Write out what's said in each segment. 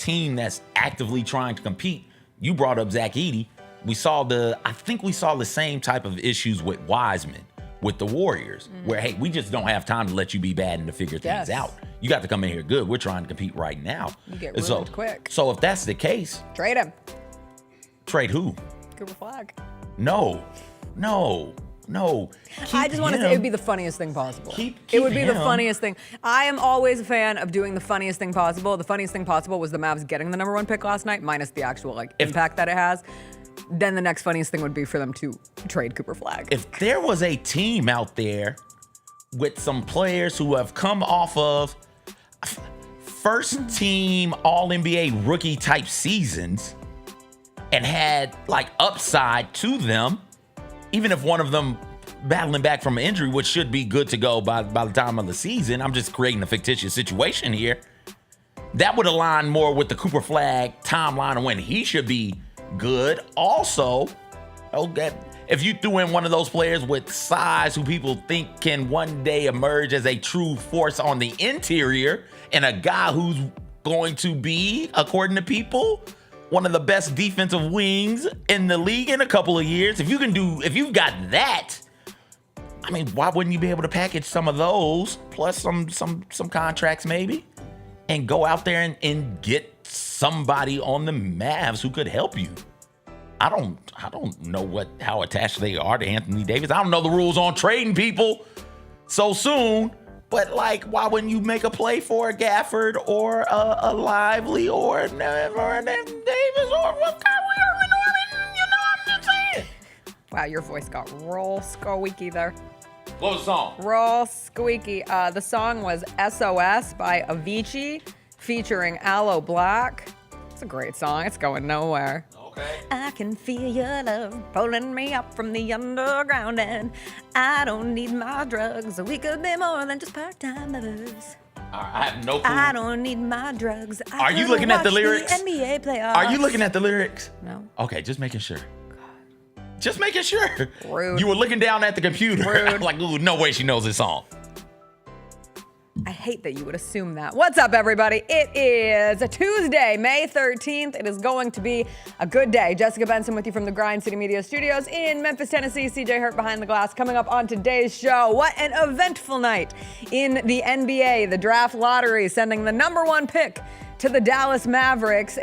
team that's actively trying to compete. You brought up Zach Edey. I think we saw the same type of issues with Wiseman with the Warriors, where, hey, we just don't have time to let you be bad and to figure things out. You got to come in here good. We're trying to compete right now. You get ruined quick. So if that's the case, trade him. Trade who? Cooper Flag. No. I just want to say it would be the funniest thing possible. It would be him. the funniest thing. I am always a fan of doing the funniest thing possible. The funniest thing possible was the Mavs getting the #1 pick last night, minus the actual impact that it has. Then the next funniest thing would be for them to trade Cooper Flag. If there was a team out there with some players who have come off of first team All-NBA rookie type seasons and had like upside to them, even if one of them battling back from an injury, which should be good to go by the time of the season. I'm just creating a fictitious situation here. That would align more with the Cooper Flag timeline of when he should be good. Also, if you threw in one of those players with size who people think can one day emerge as a true force on the interior, and a guy who's going to be, according to people, one of the best defensive wings in the league in a couple of years. If you've got that, I mean, why wouldn't you be able to package some of those plus some contracts maybe, and go out there and get somebody on the Mavs who could help you? I don't know how attached they are to Anthony Davis. I don't know the rules on trading people so soon, but like, why wouldn't you make a play for a Gafford or a Lively or a Davis or what Kyrie Irving? You know, I'm just saying. Wow, your voice got real squeaky there. What was the song? Real squeaky. The song was SOS by Avicii featuring Aloe Black. It's a great song. It's going nowhere. Okay. I can feel your love pulling me up from the underground, and I don't need my drugs. We could be more than just part-time lovers. I have no clue. I don't need my drugs. Are you looking at the lyrics? The NBA playoffs. Are you looking at the lyrics? No. Okay, just making sure. Just making sure. Rude. You were looking down at the computer. Rude. Like, ooh, no way she knows this song. I hate that you would assume that. What's up, everybody? It is a Tuesday, May 13th. It is going to be a good day. Jessica Benson with you from the Grind City Media Studios in Memphis, Tennessee. CJ Hurt behind the glass. Coming up on today's show, what an eventful night in the NBA. The draft lottery sending the #1 pick to the Dallas Mavericks.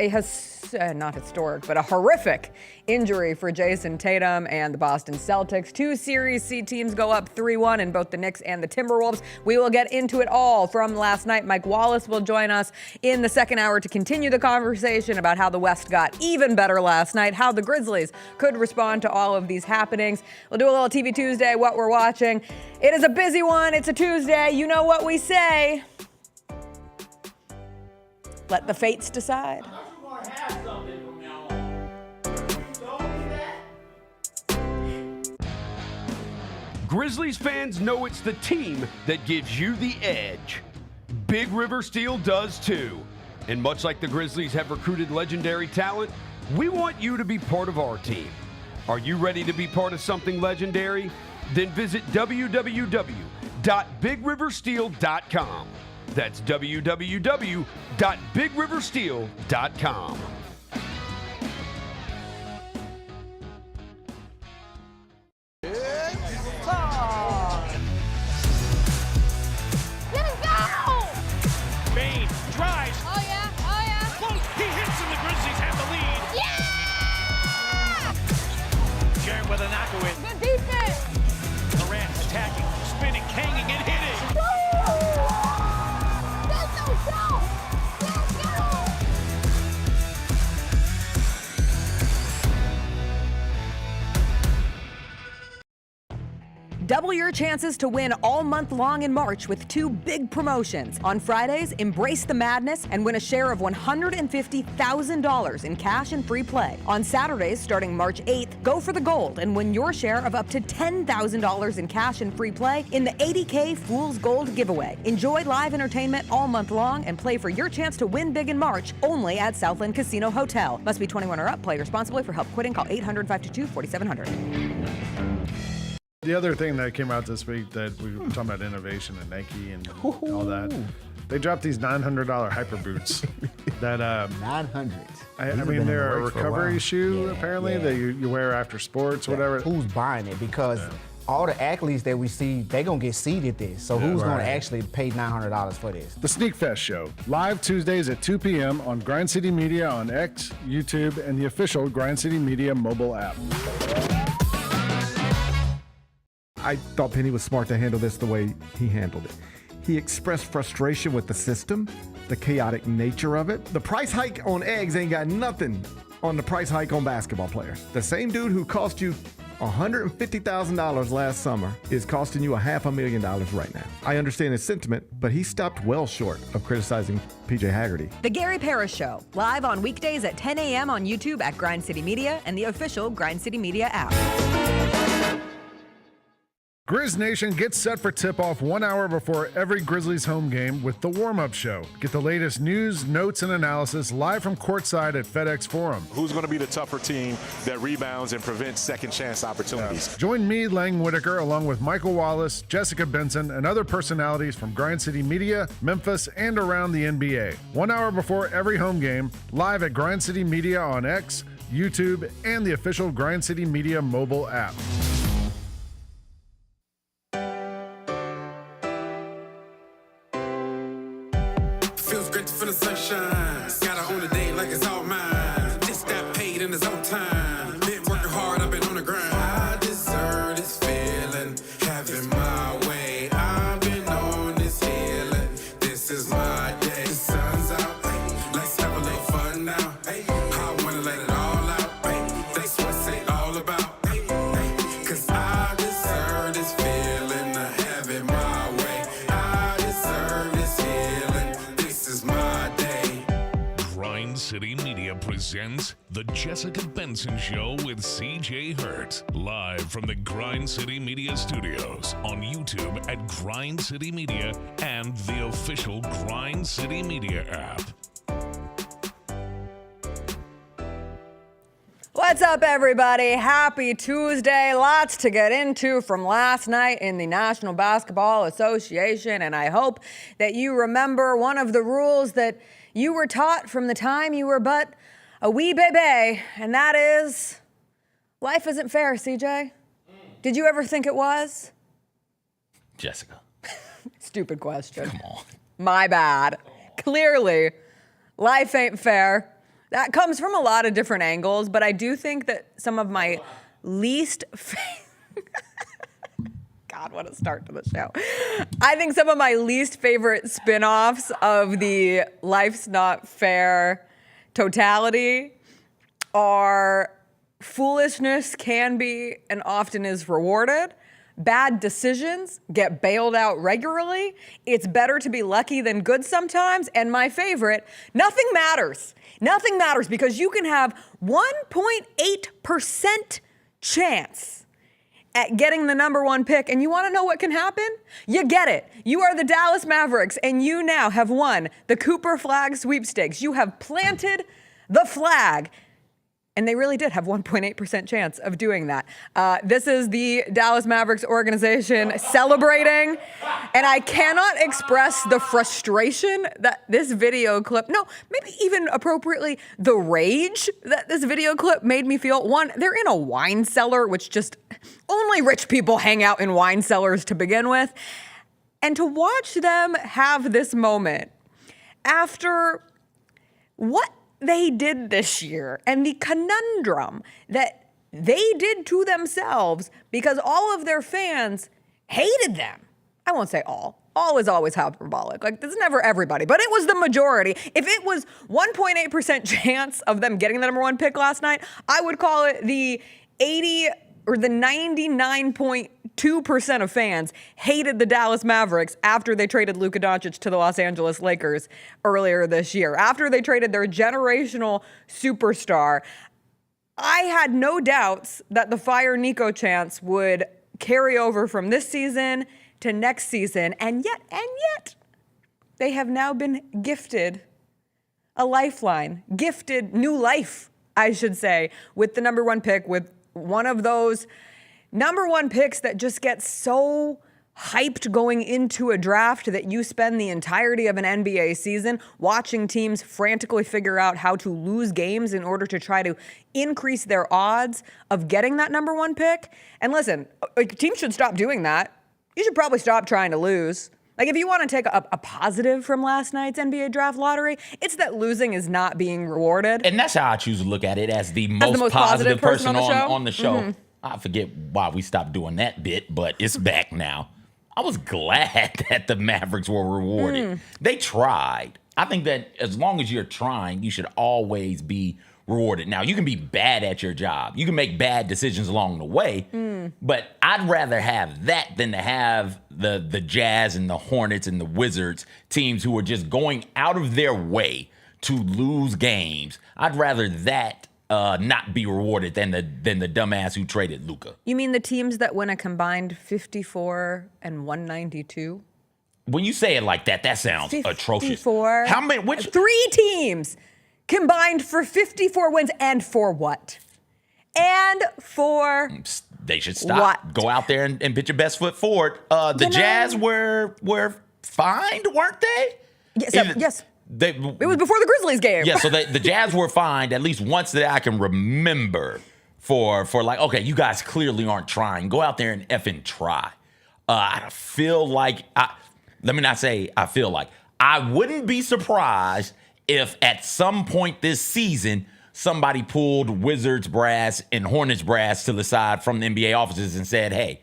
Not historic, but a horrific injury for Jayson Tatum and the Boston Celtics. 2 Series C teams go up 3-1 in both the Knicks and the Timberwolves. We will get into it all from last night. Mike Wallace will join us in the second hour to continue the conversation about how the West got even better last night, how the Grizzlies could respond to all of these happenings. We'll do a little TV Tuesday, what we're watching. It is a busy one. It's a Tuesday. You know what we say. Let the fates decide. Grizzlies fans know it's the team that gives you the edge. Big River Steel does too. And much like the Grizzlies have recruited legendary talent, we want you to be part of our team. Are you ready to be part of something legendary? Then visit www.bigriversteel.com. That's www.bigriversteel.com. With a knockaway. Good defense. Durant attacking, spinning, hanging, and hitting. Let's go. Double your chances to win all month long in March with 2 big promotions. On Fridays, embrace the madness and win a share of $150,000 in cash and free play. On Saturdays, starting March 8th, go for the gold and win your share of up to $10,000 in cash and free play in the 80K Fool's Gold giveaway. Enjoy live entertainment all month long and play for your chance to win big in March only at Southland Casino Hotel. Must be 21 or up. Play responsibly. For help quitting, call 800-522-4700. The other thing that came out this week that we were talking about innovation and Nike and all that. They dropped these $900 hyper boots that 900. I These have mean, been in they're a works for recovery while. shoe, Yeah, apparently, yeah. that you wear after sports, whatever. Who's buying it? Because all the athletes that we see, they're going to get seeded this. So who's going to actually pay $900 for this? The Sneak Fest Show, live Tuesdays at 2 p.m. on Grind City Media on X, YouTube, and the official Grind City Media mobile app. I thought Penny was smart to handle this the way he handled it. He expressed frustration with the system, the chaotic nature of it. The price hike on eggs ain't got nothing on the price hike on basketball players. The same dude who cost you $150,000 last summer is costing you $500,000 right now. I understand his sentiment, but he stopped well short of criticizing PJ Haggerty. The Gary Parrish Show, live on weekdays at 10 a.m. on YouTube at Grind City Media and the official Grind City Media app. Grizz Nation gets set for tip-off 1 hour before every Grizzlies home game with the warm-up show. Get the latest news, notes, and analysis live from courtside at FedEx Forum. Who's going to be the tougher team that rebounds and prevents second-chance opportunities? Join me, Lang Whitaker, along with Michael Wallace, Jessica Benson, and other personalities from Grind City Media, Memphis, and around the NBA. 1 hour before every home game, live at Grind City Media on X, YouTube, and the official Grind City Media mobile app. Feels great to feel the sunshine. Gotta own the day like it's all mine. Just got paid in his own time. Been working hard, I've been on the grind. I deserve this feeling, having my way. I've been on this healing. This is my day. The sun's out, hey, let's have a little fun now. Hey, I wanna let it all out. Hey, that's what it's all about. Hey, hey, 'cause I deserve this feeling, having my way. I deserve this healing. This is my day. Grind City Media presents The Jessica Benson Show with CJ Hurt. Live from the Grind City Media Studios on YouTube at Grind City Media and the official Grind City Media app. What's up, everybody? Happy Tuesday. Lots to get into from last night in the National Basketball Association, and I hope that you remember one of the rules that you were taught from the time you were but a wee baby, and that is life isn't fair, CJ. Did you ever think it was? Jessica, Stupid question. come on. My bad. Clearly, life ain't fair. That comes from a lot of different angles, but I do think that some of my least God, what a start to the show. I think some of my least favorite spin-offs of the life's not fair totality are foolishness can be and often is rewarded. Bad decisions get bailed out regularly. It's better to be lucky than good sometimes. And my favorite, nothing matters. Nothing matters because you can have 1.8% chance at getting the number one pick. And you want to know what can happen? You get it. You are the Dallas Mavericks, and you now have won the Cooper Flag sweepstakes. You have planted the flag. And they really did have 1.8% chance of doing that. This is the Dallas Mavericks organization celebrating. And I cannot express the frustration that this video clip, no, maybe even appropriately, the rage that this video clip made me feel. One, they're in a wine cellar, which just only rich people hang out in wine cellars to begin with. And to watch them have this moment after what they did this year and the conundrum that they did to themselves because all of their fans hated them. I won't say all. All is always hyperbolic. Like, this is never everybody, but it was the majority. If it was 1.8% chance of them getting the number one pick last night, I would call it the 80 or the 99.2% of fans hated the Dallas Mavericks after they traded Luka Doncic to the Los Angeles Lakers earlier this year. After they traded their generational superstar, I had no doubts that the Fire Nico chants would carry over from this season to next season. And yet, they have now been gifted a lifeline, gifted new life, I should say, with the number one pick, with one of those number one picks that just gets so hyped going into a draft that you spend the entirety of an NBA season watching teams frantically figure out how to lose games in order to try to increase their odds of getting that number 1 pick? And listen, teams should stop doing that. You should probably stop trying to lose. Like, if you want to take a positive from last night's NBA draft lottery, it's that losing is not being rewarded. And that's how I choose to look at it, as the most positive person on the show. Mm-hmm. I forget why we stopped doing that bit, but it's back now. I was glad that the Mavericks were rewarded. They tried. I think that as long as you're trying, you should always be rewarded. Now, you can be bad at your job. You can make bad decisions along the way, but I'd rather have that than to have the Jazz and the Hornets and the Wizards, teams who are just going out of their way to lose games. I'd rather that not be rewarded than the dumbass who traded Luka. You mean the teams that win a combined 54 and 192? When you say it like that, that sounds atrocious. 54. How many? Which 3 teams combined for 54 wins, and for what? And for they should stop. What? Go out there and put your best foot forward. The Jazz were fined, weren't they? Yes. It was before the Grizzlies game. Yeah, so the Jazz were fined at least once that I can remember for like, okay, you guys clearly aren't trying. Go out there and effing try. I feel like, let me not say I feel like, I wouldn't be surprised if at some point this season somebody pulled Wizards brass and Hornets brass to the side from the NBA offices and said, hey,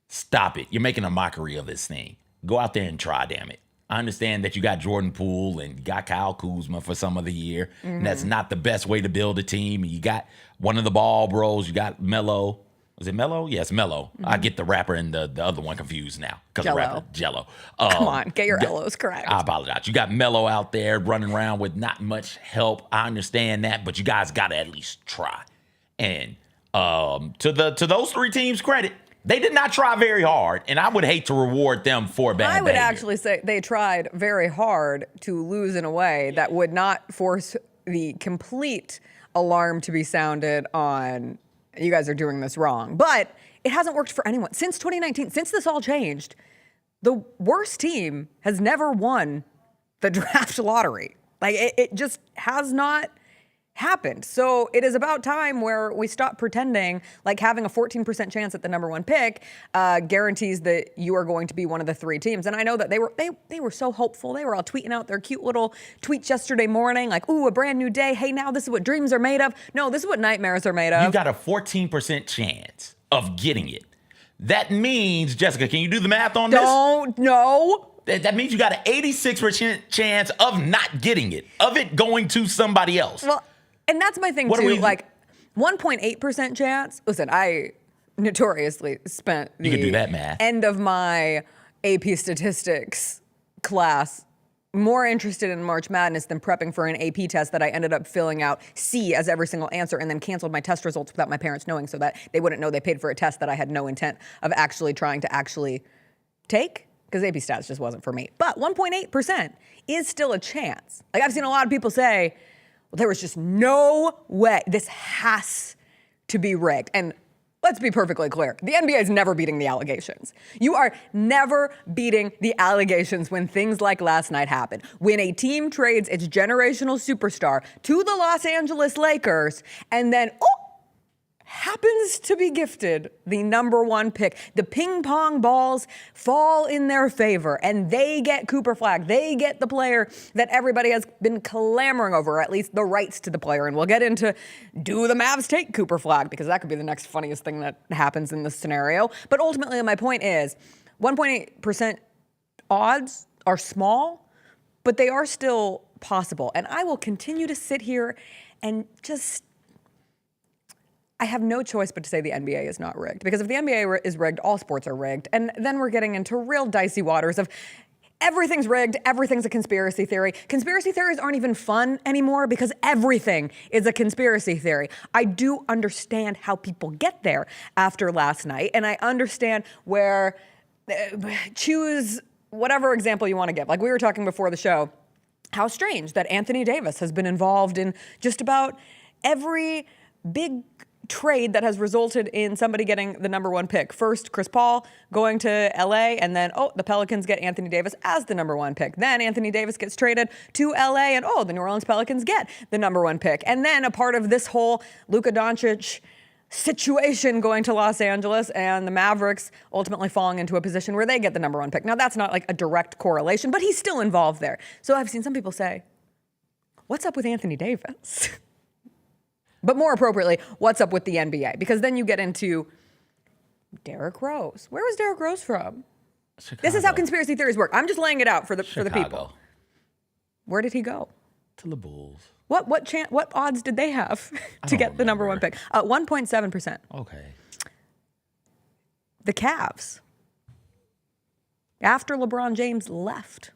stop it. You're making a mockery of this thing. Go out there and try, damn it. I understand that you got Jordan Poole and got Kyle Kuzma for some of the year. And that's not the best way to build a team. You got one of the ball bros. You got Melo. Was it Melo? Yes, Melo. I get the rapper and the other one confused now. Jello. Come on, get your Elos correct. I apologize. You got Melo out there running around with not much help. I understand that, but you guys got to at least try. And to those 3 teams' credit, they did not try very hard, and I would hate to reward them for bad behavior. I would actually say they tried very hard to lose in a way that would not force the complete alarm to be sounded on, you guys are doing this wrong. But it hasn't worked for anyone. Since 2019, since this all changed, the worst team has never won the draft lottery. Like, it just has not happened. So it is about time where we stop pretending like having a 14% chance at the number 1 pick guarantees that you are going to be one of the 3 teams. And I know that they were so hopeful. They were all tweeting out their cute little tweets yesterday morning, like, ooh, a brand new day. Hey, now this is what dreams are made of. No, this is what nightmares are made of. You got a 14% chance of getting it. That means, Jessica, can you do the math on this? Don't know. That means you got an 86% chance of not getting it, of it going to somebody else. Well, and that's my thing, too. Like, 1.8% chance. Listen, I notoriously spent you can do that math. End of my AP statistics class more interested in March Madness than prepping for an AP test that I ended up filling out C as every single answer and then canceled my test results without my parents knowing so that they wouldn't know they paid for a test that I had no intent of actually trying to actually take, because AP stats just wasn't for me. But 1.8% is still a chance. Like, I've seen a lot of people say, well, there was just no way. This has to be rigged. And let's be perfectly clear. The NBA is never beating the allegations. You are never beating the allegations when things like last night happen. When a team trades its generational superstar to the Los Angeles Lakers and then, happens to be gifted the number 1 pick. The ping pong balls fall in their favor and they get Cooper Flag. They get the player that everybody has been clamoring over, or at least the rights to the player. And we'll get into, do the Mavs take Cooper Flag? Because that could be the next funniest thing that happens in this scenario. But ultimately, my point is 1.8% odds are small, but they are still possible. And I will continue to sit here and just, I have no choice but to say the NBA is not rigged. Because if the NBA is rigged, all sports are rigged. And then we're getting into real dicey waters of everything's rigged, everything's a conspiracy theory. Conspiracy theories aren't even fun anymore because everything is a conspiracy theory. I do understand how people get there after last night. And I understand where, choose whatever example you want to give. Like we were talking before the show, how strange that Anthony Davis has been involved in just about every big trade that has resulted in somebody getting the number 1 pick. First, Chris Paul going to LA, and then, the Pelicans get Anthony Davis as the number 1 pick. Then Anthony Davis gets traded to LA, and the New Orleans Pelicans get the number 1 pick. And then a part of this whole Luka Doncic situation going to Los Angeles and the Mavericks ultimately falling into a position where they get the number 1 pick. Now, that's not like a direct correlation, but he's still involved there. So I've seen some people say, what's up with Anthony Davis? But more appropriately, what's up with the NBA? Because then you get into Derrick Rose. Where was Derrick Rose from? Chicago. This is how conspiracy theories work. I'm just laying it out for the people. Where did he go? To the Bulls. What odds did they have to get the number 1 pick? 1.7%. Okay. The Cavs, after LeBron James left.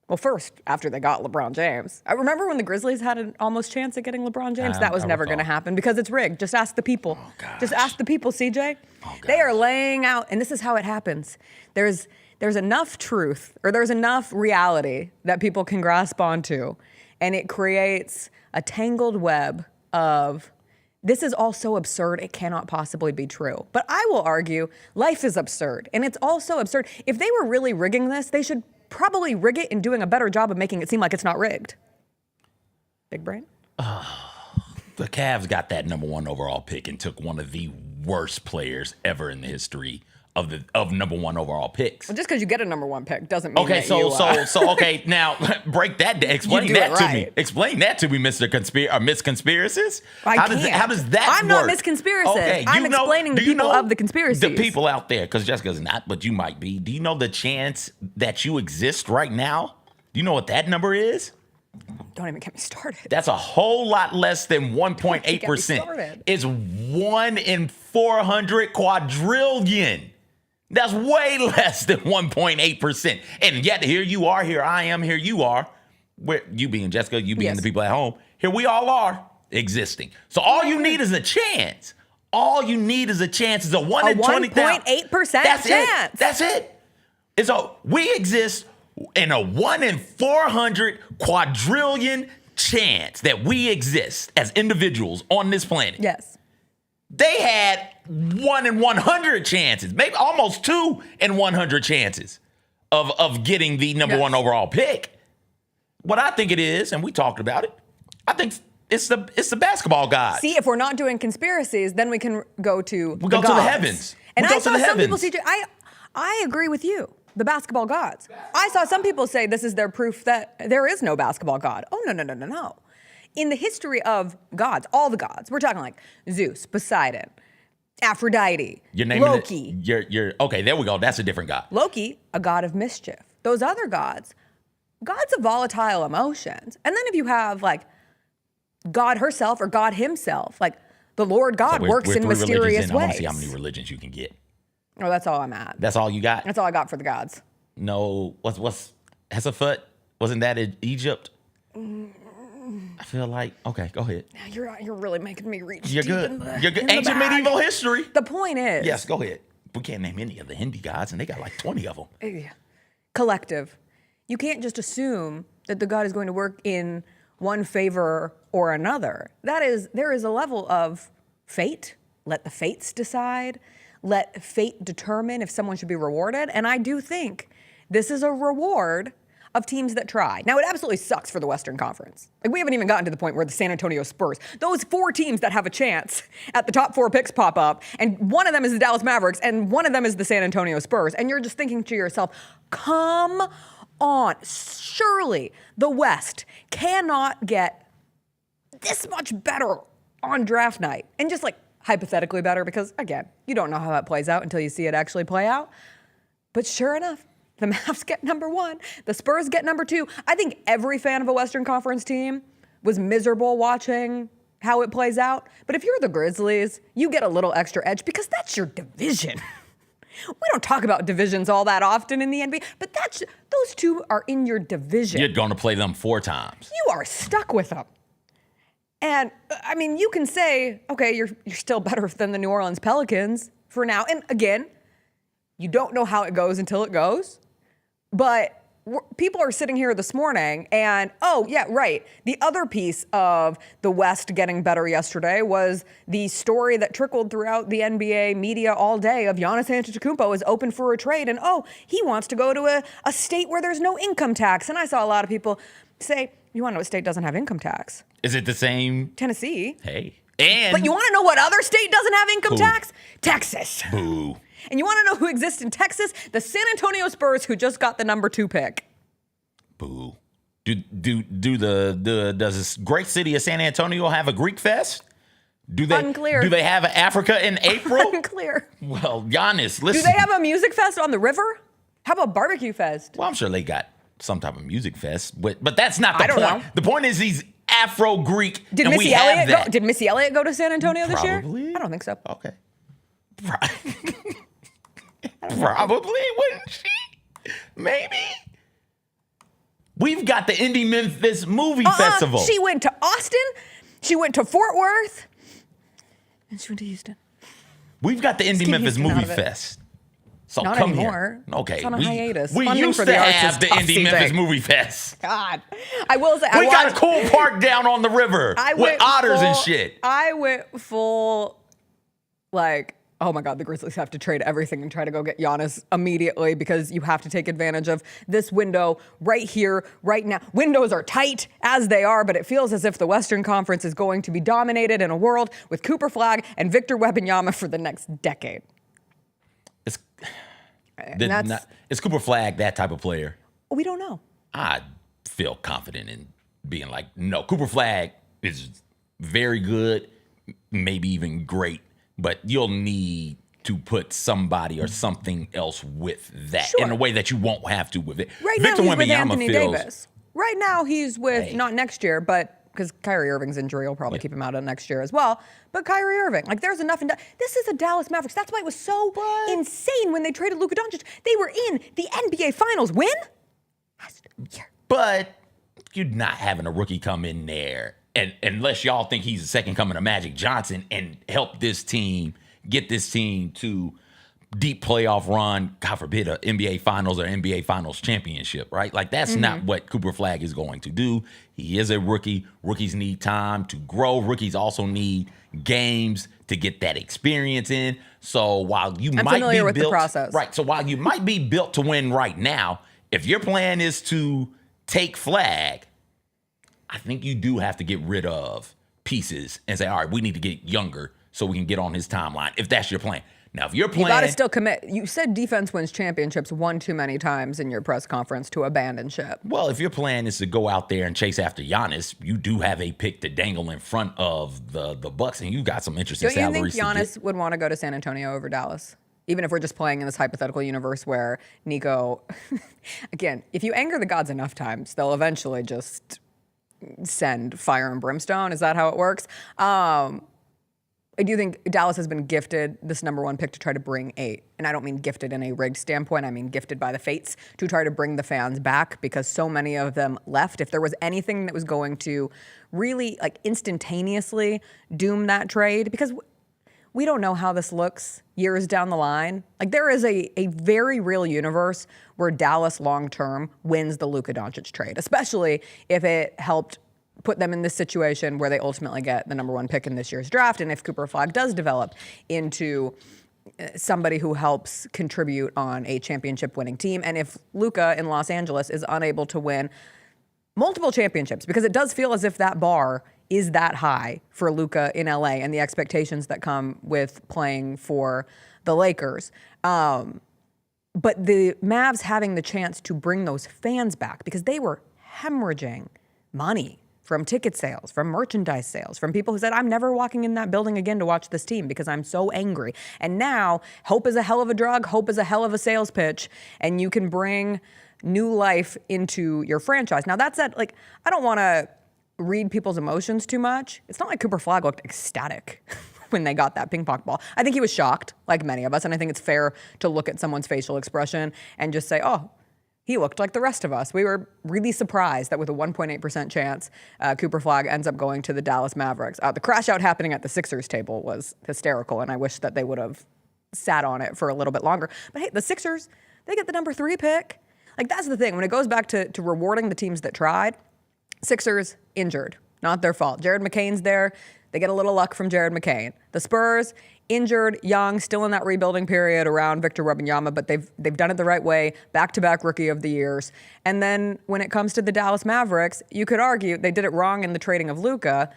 Well, first, after they got LeBron James. I remember when the Grizzlies had an almost chance at getting LeBron James. That was never going to happen because it's rigged. Just ask the people. Just ask the people, CJ. They are laying out, and this is how it happens. There's enough truth, or there's enough reality that people can grasp onto, and it creates a tangled web of, this is all so absurd, it cannot possibly be true. But I will argue, life is absurd, and it's also absurd. If they were really rigging this, they should probably rig it and doing a better job of making it seem like it's not rigged. Big brain? The Cavs got that number 1 overall pick and took one of the worst players ever in the history of number 1 overall picks. Well, just because you get a number 1 pick doesn't mean okay. Okay. Now break that down. Explain that to me. Explain that to me, Miss Conspiracist. How does that I'm work? not Miss Conspiracist. Okay, I'm explaining the people of the conspiracies. The people out there, because Jessica's not, but you might be. Do you know the chance that you exist right now? Do you know what that number is? Don't even get me started. That's a whole lot less than 1.8%. It's 1 in 400 quadrillion. That's way less than 1.8%. And yet here you are, here I am, here you are. Where you being Jessica, you being the people at home. Here we all are existing. So all you need is a chance. All you need is a chance. It's a 1 in 20,000. 1.8% chance. That's it. And so we exist in a 1 in 400 quadrillion chance that we exist as individuals on this planet. Yes. They had 1 in 100 chances, maybe almost 2 in 100 chances of getting the number 1 overall pick. What I think it is, and we talked about it, I think it's the basketball gods. See, if we're not doing conspiracies, then we can go to we go to the heavens. And I saw some people, CJ, I agree with you. The basketball gods. I saw some people say this is their proof that there is no basketball god. Oh, no. In the history of gods, all the gods, we're talking like Zeus, Poseidon, Aphrodite, Loki. You're okay, there we go. That's a different god. Loki, a god of mischief. Those other gods of volatile emotions. And then if you have like God herself or God himself, like the Lord God works in mysterious ways. I want to see how many religions you can get. Oh, that's all I'm at. That's all you got? That's all I got for the gods. No, what's Hesaphat? Wasn't that in Egypt? I feel like, okay, go ahead. You're really making me reach You're deep good. in the You're good. in the Ancient bag. medieval history. The point is. Yes, go ahead. We can't name any of the Hindi gods, and they got like 20 of them. Collective. You can't just assume that the God is going to work in one favor or another. There is a level of fate. Let the fates decide. Let fate determine if someone should be rewarded. And I do think this is a reward of teams that try. Now, it absolutely sucks for the Western Conference. Like, we haven't even gotten to the point where the San Antonio Spurs, those 4 teams that have a chance at the top 4 picks pop up, and one of them is the Dallas Mavericks, and one of them is the San Antonio Spurs, and you're just thinking to yourself, come on. Surely the West cannot get this much better on draft night. And just like hypothetically better, because again, you don't know how that plays out until you see it actually play out. But sure enough, the Mavs get number 1. The Spurs get number 2. I think every fan of a Western Conference team was miserable watching how it plays out. But if you're the Grizzlies, you get a little extra edge because that's your division. We don't talk about divisions all that often in the NBA, but those two are in your division. You're going to play them 4 times. You are stuck with them. And, I mean, you can say, okay, you're still better than the New Orleans Pelicans for now. And again, you don't know how it goes until it goes. But people are sitting here this morning and, oh, yeah, right. The other piece of the West getting better yesterday was the story that trickled throughout the NBA media all day of Giannis Antetokounmpo is open for a trade. And, oh, he wants to go to a state where there's no income tax. And I saw a lot of people say, you want to know what state doesn't have income tax? Is it the same? Tennessee. Hey. But you want to know what other state doesn't have income tax? Texas. Boo. And you want to know who exists in Texas? The San Antonio Spurs, who just got the number 2 pick. Boo. Does this great city of San Antonio have a Greek fest? Unclear. Do they have an Africa in April? Unclear. Well, Giannis, listen. Do they have a music fest on the river? How about barbecue fest? Well, I'm sure they got some type of music fest, but that's not the point. Know. The point is he's Afro-Greek, Did and Missy we have Elliott that. Did Missy Elliott go to San Antonio this year? Probably. I don't think so. Okay. Probably, wouldn't she? Maybe. We've got the Indie Memphis Movie Festival. She went to Austin, she went to Fort Worth, and she went to Houston. We've got the Indie Memphis Houston Movie out of it. Fest. So Not come anymore. here. Okay. It's on a hiatus. We Funding used for to the arts have is the tough, Indie Memphis CJ. Movie Fest. God. I will say, We got a cool park down on the river with otters and shit. I went full, like, oh my God, the Grizzlies have to trade everything and try to go get Giannis immediately because you have to take advantage of this window right here, right now. Windows are tight as they are, but it feels as if the Western Conference is going to be dominated in a world with Cooper Flagg and Victor Wembanyama for the next decade. Is Cooper Flagg that type of player? We don't know. I feel confident in being like, no, Cooper Flagg is very good, maybe even great, but you'll need to put somebody or something else with that in a way that you won't have to with it. Right Victor now he's with Wembanyama Anthony feels, Davis. Right now he's with, not next year, but because Kyrie Irving's injury will probably keep him out of next year as well. But Kyrie Irving, like there's enough. This is a Dallas Mavericks. That's why it was so insane when they traded Luka Doncic. They were in the NBA Finals. When? Last year. But you're not having a rookie come in there, and unless y'all think he's the second coming of Magic Johnson and help this team, get this team to deep playoff run, God forbid, a NBA Finals or NBA Finals championship, right? Like that's not what Cooper Flagg is going to do. He is a rookie. Rookies need time to grow. Rookies also need games to get that experience in. So while you I'm might familiar be with built, the process. right? So while you might be built to win right now, if your plan is to take Flagg, I think you do have to get rid of pieces and say, all right, we need to get younger so we can get on his timeline. If that's your plan. Now, if your plan, you got to still commit. You said defense wins championships one too many times in your press conference to abandon ship. Well, if your plan is to go out there and chase after Giannis, you do have a pick to dangle in front of the Bucks, and you got some interesting salaries. Don't you think Giannis would want to go to San Antonio over Dallas? Even if we're just playing in this hypothetical universe where Nico, again, if you anger the gods enough times, they'll eventually just send fire and brimstone. Is that how it works? I do think Dallas has been gifted this number 1 pick to try to bring and I don't mean gifted in a rigged standpoint, I mean gifted by the fates to try to bring the fans back because so many of them left. If there was anything that was going to really like instantaneously doom that trade, because we don't know how this looks years down the line. Like there is a very real universe where Dallas long-term wins the Luka Doncic trade, especially if it helped put them in this situation where they ultimately get the number 1 pick in this year's draft. And if Cooper Flagg does develop into somebody who helps contribute on a championship winning team, and if Luka in Los Angeles is unable to win multiple championships, because it does feel as if that bar is that high for Luka in LA and the expectations that come with playing for the Lakers. But the Mavs having the chance to bring those fans back because they were hemorrhaging money from ticket sales, from merchandise sales, from people who said, I'm never walking in that building again to watch this team because I'm so angry. And now hope is a hell of a drug, hope is a hell of a sales pitch, and you can bring new life into your franchise. Now that said, like, I don't want to read people's emotions too much. It's not like Cooper Flagg looked ecstatic when they got that ping pong ball. I think he was shocked, like many of us, and I think it's fair to look at someone's facial expression and just say, oh, he looked like the rest of us. We were really surprised that with a 1.8% chance, Cooper Flagg ends up going to the Dallas Mavericks. The crash out happening at the Sixers table was hysterical, and I wish that they would have sat on it for a little bit longer. But hey, the Sixers, they get the number 3 pick. Like, that's the thing. When it goes back to rewarding the teams that tried, Sixers injured. Not their fault. Jared McCain's there. They get a little luck from Jared McCain. The Spurs, injured, young, still in that rebuilding period around Victor Wembanyama, but they've done it the right way, back-to-back Rookie of the Years. And then when it comes to the Dallas Mavericks, you could argue they did it wrong in the trading of Luka,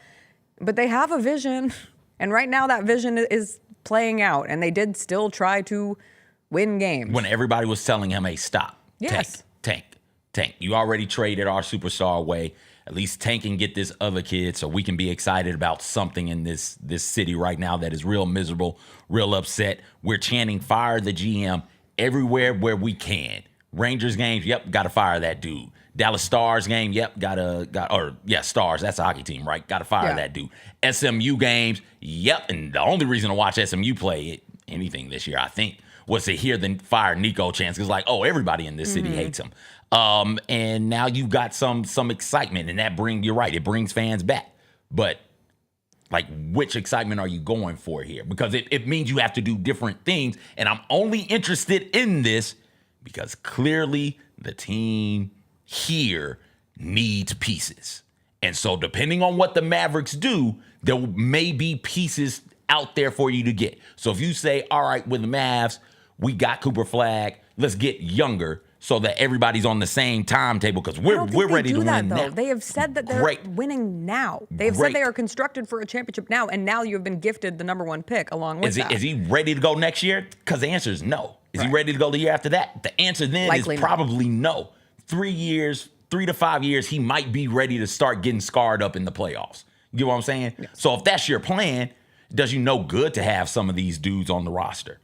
but they have a vision, and right now that vision is playing out, and they did still try to win games. When everybody was telling him, hey, stop. Yes. Tank. You already traded our superstar away. At least tank and get this other kid so we can be excited about something in this city right now that is real miserable, real upset. We're chanting fire the GM everywhere where we can. Rangers games, yep, got to fire that dude. Dallas Stars game, yep, Stars, that's a hockey team, right? Got to fire that dude. SMU games, yep, and the only reason to watch SMU play anything this year, I think, was to hear the fire Nico chants. Because everybody in this city hates him. And now you've got some excitement, and you're right, it brings fans back. But which excitement are you going for here? Because it means you have to do different things. And I'm only interested in this because clearly the team here needs pieces. And so depending on what the Mavericks do, there may be pieces out there for you to get. So if you say, all right, with the Mavs, we got Cooper Flag, let's get younger so that everybody's on the same timetable because we're ready to win now. They have said that they're winning now. They have said they are constructed for a championship now, and now you have been gifted the number one pick along with that. Is he ready to go next year? Because the answer is no. Is he ready to go the year after that? The answer then Likely is probably no. 3 to 5 years, he might be ready to start getting scarred up in the playoffs. You get what I'm saying? Yes. So if that's your plan, it does you no good to have some of these dudes on the roster.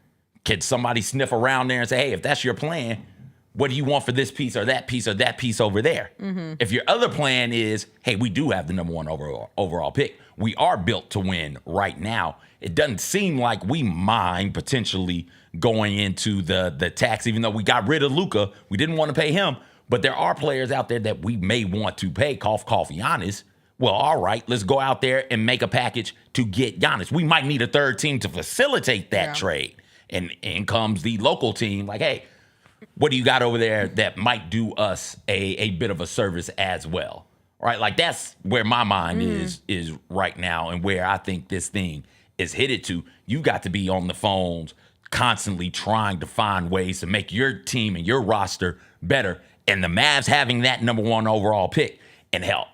Can somebody sniff around there and say, hey, if that's your plan, what do you want for this piece or that piece over there? Mm-hmm. If your other plan is, hey, we do have the number one overall pick. We are built to win right now. It doesn't seem like we mind potentially going into the tax, even though we got rid of Luka. We didn't want to pay him. But there are players out there that we may want to pay. Cough, Giannis. Well, all right, let's go out there and make a package to get Giannis. We might need a third team to facilitate that trade. And in comes the local team like, hey, what do you got over there that might do us a bit of a service as well? Right? Like that's where my mind is right now and where I think this thing is headed to. You got to be on the phones constantly trying to find ways to make your team and your roster better. And the Mavs having that number one overall pick. And hell,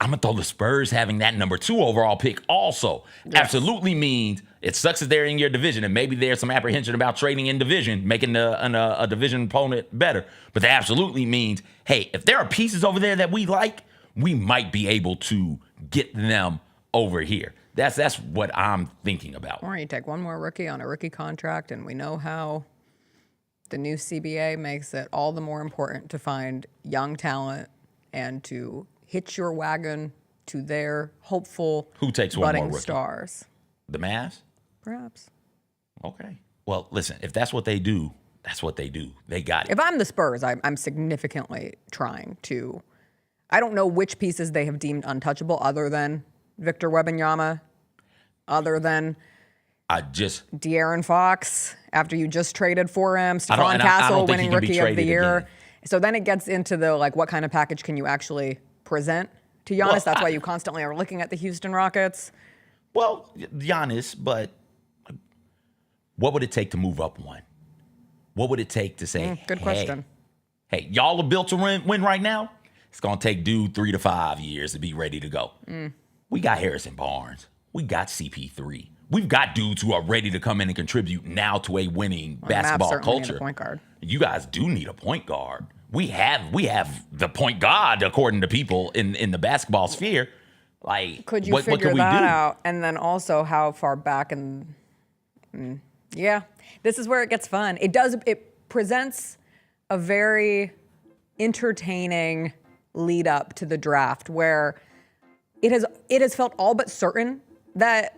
I'm going to throw the Spurs having that number 2 overall pick also. Yes. Absolutely means it sucks that they're in your division, and maybe there's some apprehension about trading in division, making a division opponent better. But that absolutely means, hey, if there are pieces over there that we like, we might be able to get them over here. That's what I'm thinking about. Or you take one more rookie on a rookie contract, and we know how the new CBA makes it all the more important to find young talent and to hitch your wagon to their hopeful Who takes one budding more rookie? Stars. The Mavs? Perhaps. Okay. Well, listen, if that's what they do, that's what they do. They got it. If I'm the Spurs, I'm significantly trying to. I don't know which pieces they have deemed untouchable other than Victor Wembanyama, other than De'Aaron Fox, after you just traded for him, Stephon Castle winning Rookie of the Year. Again. So then it gets into the, what kind of package can you actually present to Giannis? Well, that's why you constantly are looking at the Houston Rockets. Well, Giannis, but what would it take to move up one? What would it take to say, good question. Hey, y'all are built to win right now? It's going to take dude 3 to 5 years to be ready to go. We got Harrison Barnes. We got CP3. We've got dudes who are ready to come in and contribute now to a winning basketball culture. Need a point guard. You guys do need a point guard. We have the point guard, according to people in the basketball sphere. Could you figure that out? And then also how far back this is where it gets fun. It presents a very entertaining lead up to the draft where it has felt all but certain that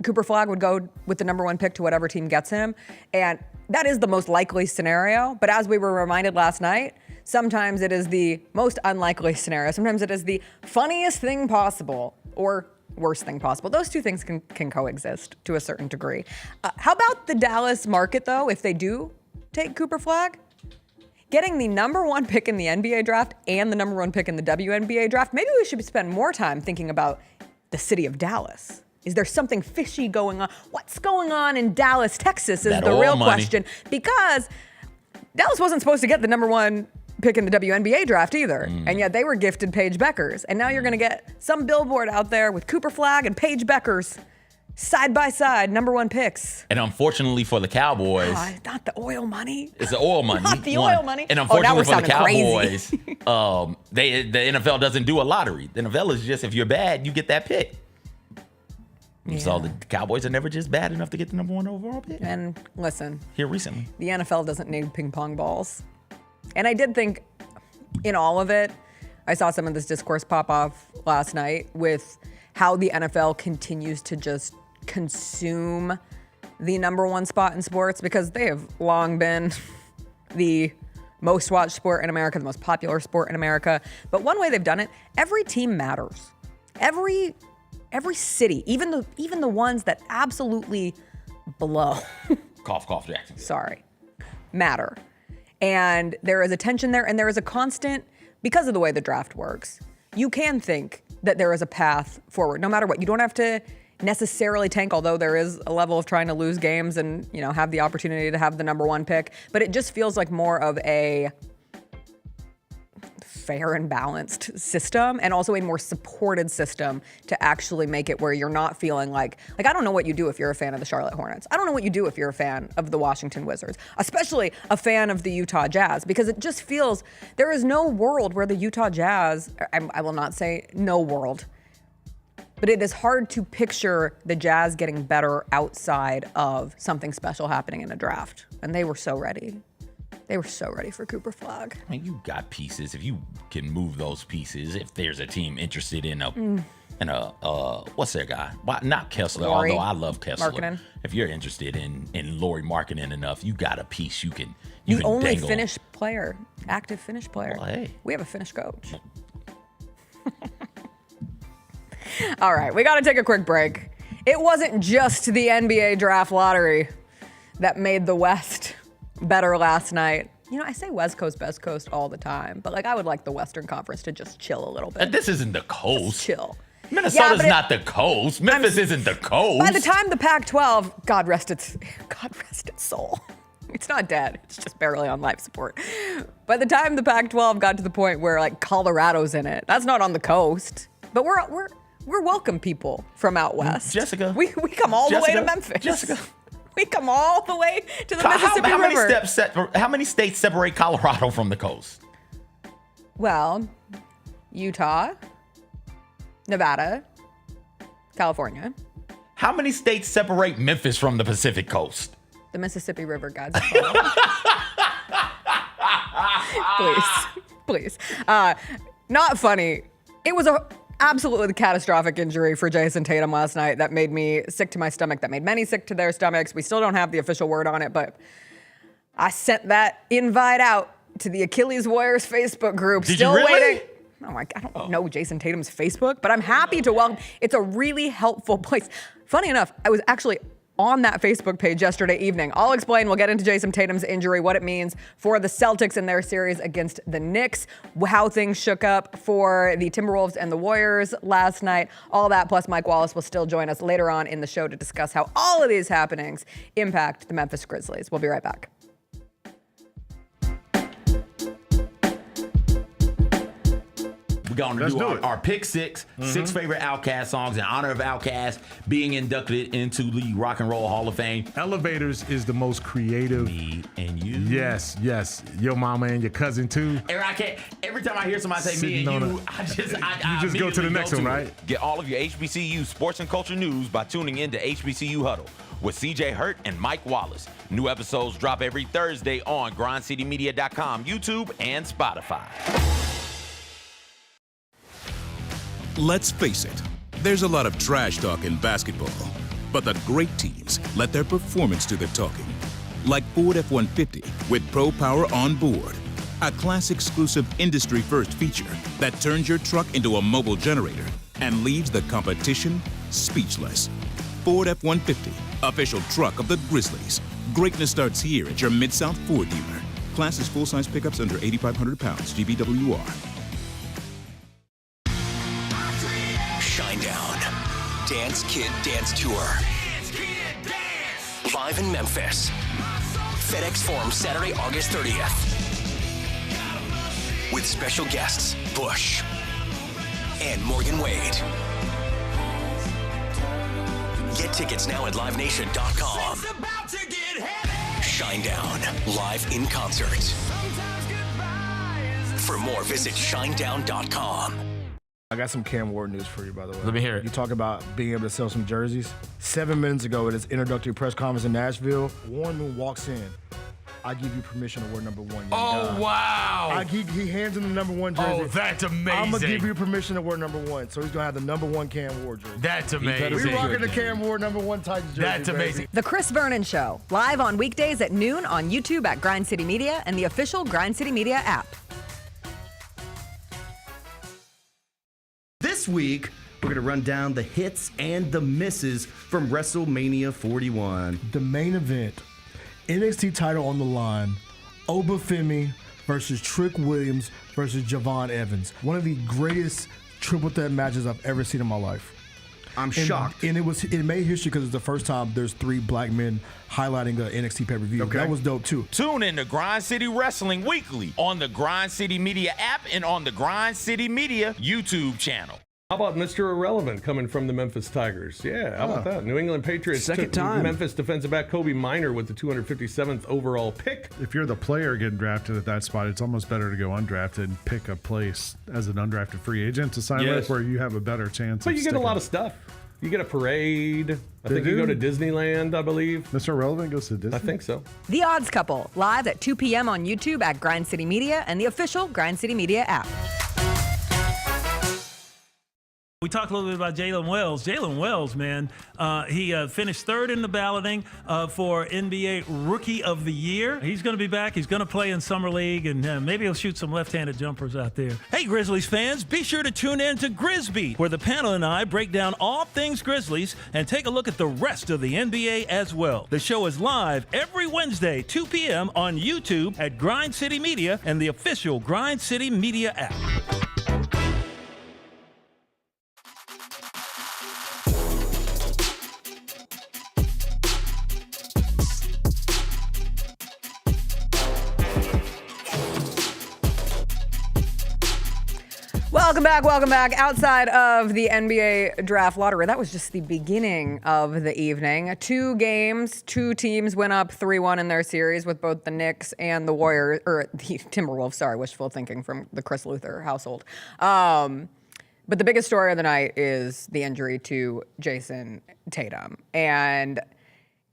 Cooper Flag would go with the number 1 pick to whatever team gets him. And that is the most likely scenario. But as we were reminded last night, sometimes it is the most unlikely scenario. Sometimes it is the funniest thing possible or worst thing possible. Those two things can coexist to a certain degree. How about the Dallas market, though, if they do take Cooper Flag? getting the number 1 pick in the NBA draft and the number 1 pick in the WNBA draft, maybe we should spend more time thinking about the city of Dallas. Is there something fishy going on? What's going on in Dallas, Texas is the real question. Because Dallas wasn't supposed to get the number 1 pick in the WNBA draft either. And yet they were gifted Paige Beckers. And now you're going to get some billboard out there with Cooper Flagg and Paige Beckers side by side, number 1 picks. And unfortunately for the Cowboys, not the oil money. It's the oil money. Not the oil money. And unfortunately for the Cowboys, crazy. the NFL doesn't do a lottery. The NFL is just, if you're bad, you get that pick. Yeah. So the Cowboys are never just bad enough to get the number 1 overall pick. And listen, here recently, the NFL doesn't need ping pong balls. And I did think in all of it, I saw some of this discourse pop off last night with how the NFL continues to just consume the number 1 spot in sports, because they have long been the most watched sport in America, the most popular sport in America. But one way they've done it, every team matters. Every city, even the ones that absolutely blow. Cough, Jackson. Sorry. Matter. And there is a tension there, and there is a constant, because of the way the draft works, you can think that there is a path forward, no matter what. You don't have to necessarily tank, although there is a level of trying to lose games and, have the opportunity to have the number 1 pick. But it just feels like more of a fair and balanced system, and also a more supported system to actually make it where you're not feeling like I don't know what you do if you're a fan of the Charlotte Hornets. I don't know what you do if you're a fan of the Washington Wizards, especially a fan of the Utah Jazz, because it just feels there is no world where the Utah Jazz, I will not say no world, but it is hard to picture the Jazz getting better outside of something special happening in a draft. And they were so ready. They were so ready for Cooper Flagg. I mean, you got pieces. If you can move those pieces, if there's a team interested in what's their guy? Not Kessler, Lauri. although I love Kessler. Markkanen. If you're interested in Lauri Markkanen enough, you got a piece you can The only dangle. Finnish player, active Finnish player. Well, hey. We have a Finnish coach. All right, we got to take a quick break. It wasn't just the NBA draft lottery that made the West better last night. I say West Coast, Best Coast all the time, but I would like the Western Conference to just chill a little bit. And this isn't the coast. Just chill. Minnesota's not the coast. Memphis isn't the coast. By the time the Pac-12, God rest its soul. It's not dead. It's just barely on life support. By the time the Pac-12 got to the point where Colorado's in it, that's not on the coast. But we're welcome people from out west. Jessica, we come all the way to Memphis. Jessica. We come all the way to the Mississippi River. How many states separate Colorado from the coast? Well, Utah, Nevada, California. How many states separate Memphis from the Pacific coast? The Mississippi River, guys. Please. Not funny. It was a absolutely catastrophic injury for Jayson Tatum last night that made me sick to my stomach, that made many sick to their stomachs. We still don't have the official word on it, but I sent that invite out to the Achilles Warriors Facebook group. Did still you really? waiting. Oh my, I don't know Jayson Tatum's Facebook, but I'm happy to welcome. It's a really helpful place. Funny enough, I was actually on that Facebook page yesterday evening. I'll explain. We'll get into Jayson Tatum's injury, what it means for the Celtics in their series against the Knicks, how things shook up for the Timberwolves and the Warriors last night. All that, plus Mike Wallace will still join us later on in the show to discuss how all of these happenings impact the Memphis Grizzlies. We'll be right back. We're going to do our pick six favorite Outkast songs in honor of Outkast being inducted into the Rock and Roll Hall of Fame. Elevators is the most creative. Me and you. Yes. Your mama and your cousin too. And I can't. Every time I hear somebody say me and you, I just go to the next one, right? Get all of your HBCU sports and culture news by tuning in to HBCU Huddle with CJ Hurt and Mike Wallace. New episodes drop every Thursday on grindcitymedia.com, YouTube, and Spotify. Let's face it, there's a lot of trash talk in basketball, but the great teams let their performance do the talking. Like Ford F-150 with Pro Power on board, a class-exclusive industry-first feature that turns your truck into a mobile generator and leaves the competition speechless. Ford F-150, official truck of the Grizzlies. Greatness starts here at your Mid-South Ford dealer. Class is full-size pickups under 8,500 pounds. GBWR. Shinedown. Dance Kid Dance Tour. Live in Memphis. FedEx Forum, Saturday, August 30th. With special guests, Bush and Morgan Wade. Get tickets now at livenation.com. Shinedown, live in concert. For more, visit shinedown.com. I got some Cam Ward news for you, by the way. Let me hear it. You talk about being able to sell some jerseys. 7 minutes ago at his introductory press conference in Nashville, Warren Moon walks in. I give you permission to wear number 1. Oh, wow. He hands him the number 1 jersey. Oh, that's amazing. I'm going to give you permission to wear number 1. So he's going to have the number 1 Cam Ward jersey. That's amazing. We're rocking the Cam Ward number 1 Titans jersey. That's amazing. The Chris Vernon Show, live on weekdays at noon on YouTube at Grind City Media and the official Grind City Media app. This week, we're going to run down the hits and the misses from WrestleMania 41. The main event, NXT title on the line, Obafemi versus Trick Williams versus Javon Evans. One of the greatest triple threat matches I've ever seen in my life. I'm shocked. And it made history because it's the first time there's 3 black men highlighting a NXT pay-per-view. Okay. That was dope too. Tune in to Grind City Wrestling weekly on the Grind City Media app and on the Grind City Media YouTube channel. How about Mr. Irrelevant coming from the Memphis Tigers? Yeah, how about that? New England Patriots Second time. Memphis defensive back Kobe Minor with the 257th overall pick. If you're the player getting drafted at that spot, it's almost better to go undrafted and pick a place as an undrafted free agent to sign with where you have a better chance. But you get a lot of stuff. You get a parade. I think you go to Disneyland, I believe. Mr. Irrelevant goes to Disney? I think so. The Odds Couple, live at 2 p.m. on YouTube at Grind City Media and the official Grind City Media app. We talked a little bit about Jalen Wells. Jalen Wells, man, he finished 3rd in the balloting for NBA Rookie of the Year. He's going to be back. He's going to play in Summer League, and maybe he'll shoot some left-handed jumpers out there. Hey, Grizzlies fans, be sure to tune in to Grizzbeat, where the panel and I break down all things Grizzlies and take a look at the rest of the NBA as well. The show is live every Wednesday, 2 p.m. on YouTube at Grind City Media and the official Grind City Media app. Welcome back. Outside of the NBA draft lottery, that was just the beginning of the evening. 2 games, 2 teams went up 3-1 in their series with both the Knicks and the Warriors, or the Timberwolves, sorry, wishful thinking from the Chris Luther household. But the biggest story of the night is the injury to Jayson Tatum. And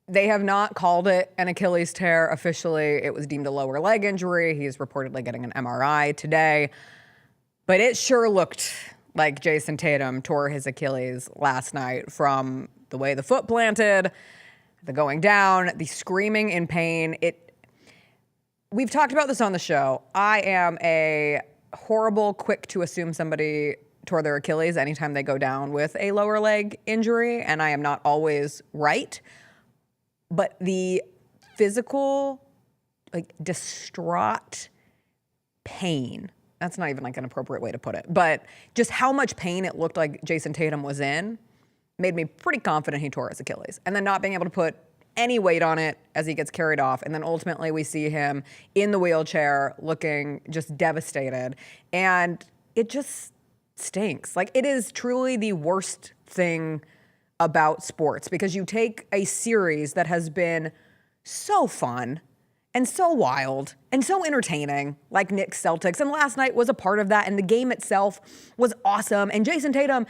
they have not called it an Achilles tear officially. It was deemed a lower leg injury. He's reportedly getting an MRI today. But it sure looked like Jayson Tatum tore his Achilles last night from the way the foot planted, the going down, the screaming in pain. We've talked about this on the show. I am a horrible, quick to assume somebody tore their Achilles anytime they go down with a lower leg injury, and I am not always right. But the physical, distraught pain, that's not even an appropriate way to put it, but just how much pain it looked like Jayson Tatum was in made me pretty confident he tore his Achilles. And then not being able to put any weight on it as he gets carried off. And then ultimately we see him in the wheelchair looking just devastated. And it just stinks. It is truly the worst thing about sports, because you take a series that has been so fun and so wild and so entertaining, like Knicks Celtics, and last night was a part of that, and the game itself was awesome, and Jayson Tatum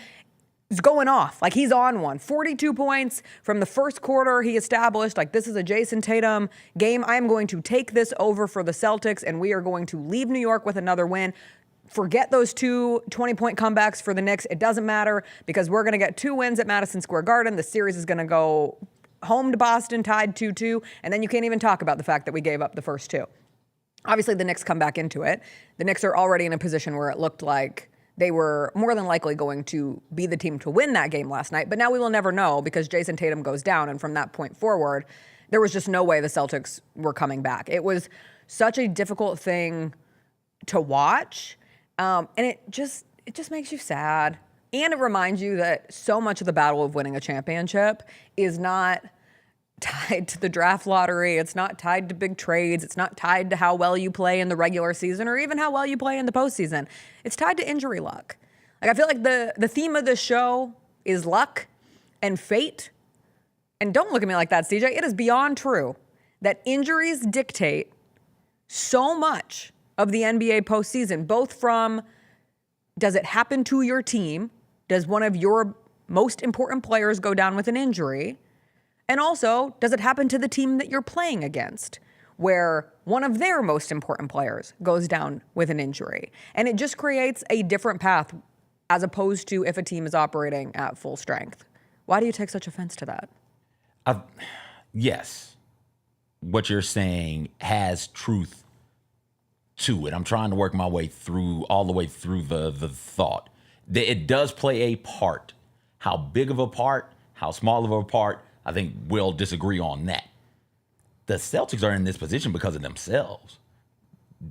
is going off. He's on one. 42 points from the first quarter. He established, this is a Jayson Tatum game. I am going to take this over for the Celtics, and we are going to leave New York with another win. Forget those 2 20-point comebacks for the Knicks. It doesn't matter, because we're going to get 2 wins at Madison Square Garden. The series is going to go home to Boston, tied 2-2, and then you can't even talk about the fact that we gave up the first 2. Obviously, the Knicks come back into it. The Knicks are already in a position where it looked like they were more than likely going to be the team to win that game last night. But now we will never know because Jayson Tatum goes down. And from that point forward, there was just no way the Celtics were coming back. It was such a difficult thing to watch. And it just makes you sad. And it reminds you that so much of the battle of winning a championship is not tied to the draft lottery. It's not tied to big trades. It's not tied to how well you play in the regular season or even how well you play in the postseason. It's tied to injury luck. Like, I feel like the theme of this show is luck and fate. And don't look at me like that, CJ. It is beyond true that injuries dictate so much of the NBA postseason, both from does it happen to your team? Does one of your most important players go down with an injury? And also, does it happen to the team that you're playing against, where one of their most important players goes down with an injury? And it just creates a different path as opposed to if a team is operating at full strength. Why do you take such offense to that? Yes. What you're saying has truth to it. I'm trying to work my way through, all the way through the thought. It does play a part. How big of a part, how small of a part, I think we'll disagree on that. The Celtics are in this position because of themselves.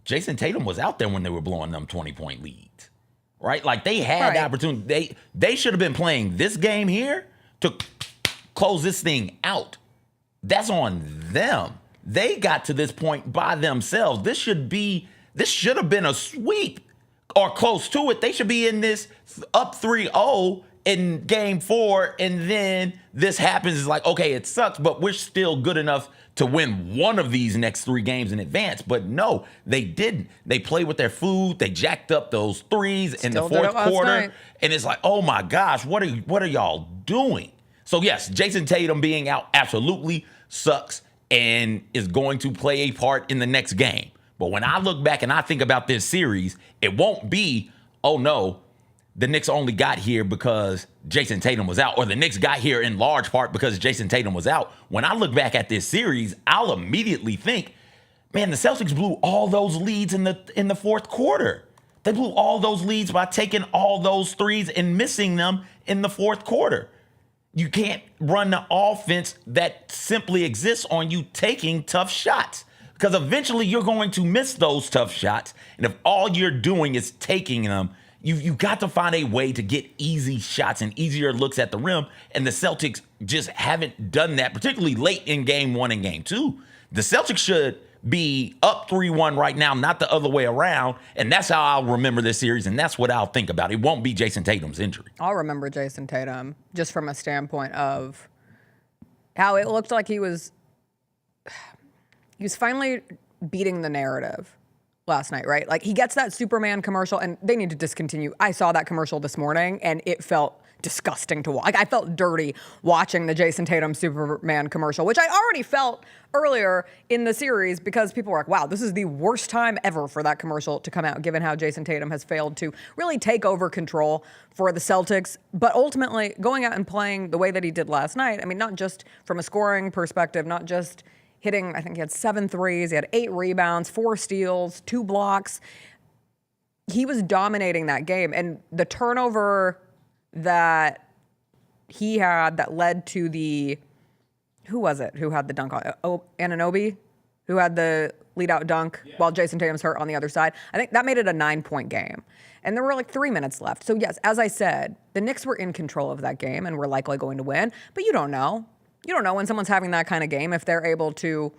Jayson Tatum was out there when they were blowing them 20-point leads, right? Like, they had the opportunity. They should have been playing this game here to close this thing out. That's on them. They got to this point by themselves. This should have been a sweep or close to it. They should be in this up 3-0 in game 4, and then this happens. It's like, okay, it sucks, but we're still good enough to win one of these next 3 games in advance. But no, they didn't. They played with their food. They jacked up those threes in the fourth quarter. And it's like, oh my gosh, what are y'all doing? So yes, Jayson Tatum being out absolutely sucks and is going to play a part in the next game. But when I look back and I think about this series, it won't be, oh no, the Knicks only got here because Jayson Tatum was out, or the Knicks got here in large part because Jayson Tatum was out. When I look back at this series, I'll immediately think, man, the Celtics blew all those leads in the fourth quarter. They blew all those leads by taking all those threes and missing them in the fourth quarter. You can't run the offense that simply exists on you taking tough shots, because eventually you're going to miss those tough shots. And if all you're doing is taking them, you got to find a way to get easy shots and easier looks at the rim. And the Celtics just haven't done that, particularly late in game 1 and game 2. The Celtics should be up 3-1 right now, not the other way around. And that's how I'll remember this series, and that's what I'll think about. It won't be Jayson Tatum's injury. I'll remember Jayson Tatum just from a standpoint of how it looked like he was finally beating the narrative last night, right? Like, he gets that Superman commercial, and they need to discontinue. I saw that commercial this morning, and it felt disgusting to watch. Like, I felt dirty watching the Jayson Tatum Superman commercial, which I already felt earlier in the series because people were like, wow, this is the worst time ever for that commercial to come out, given how Jayson Tatum has failed to really take over control for the Celtics. But ultimately, going out and playing the way that he did last night, I mean, not just from a scoring perspective, not just hitting, I think he had 7 threes, he had 8 rebounds, 4 steals, 2 blocks. He was dominating that game. And the turnover that he had that led to the, who was it who had the dunk on? Anunoby, who had the lead out dunk while Jayson Tatum's hurt on the other side. I think that made it a 9-point game. And there were like 3 minutes left. So yes, as I said, the Knicks were in control of that game and were likely going to win, but you don't know. You don't know when someone's having that kind of game if they're able to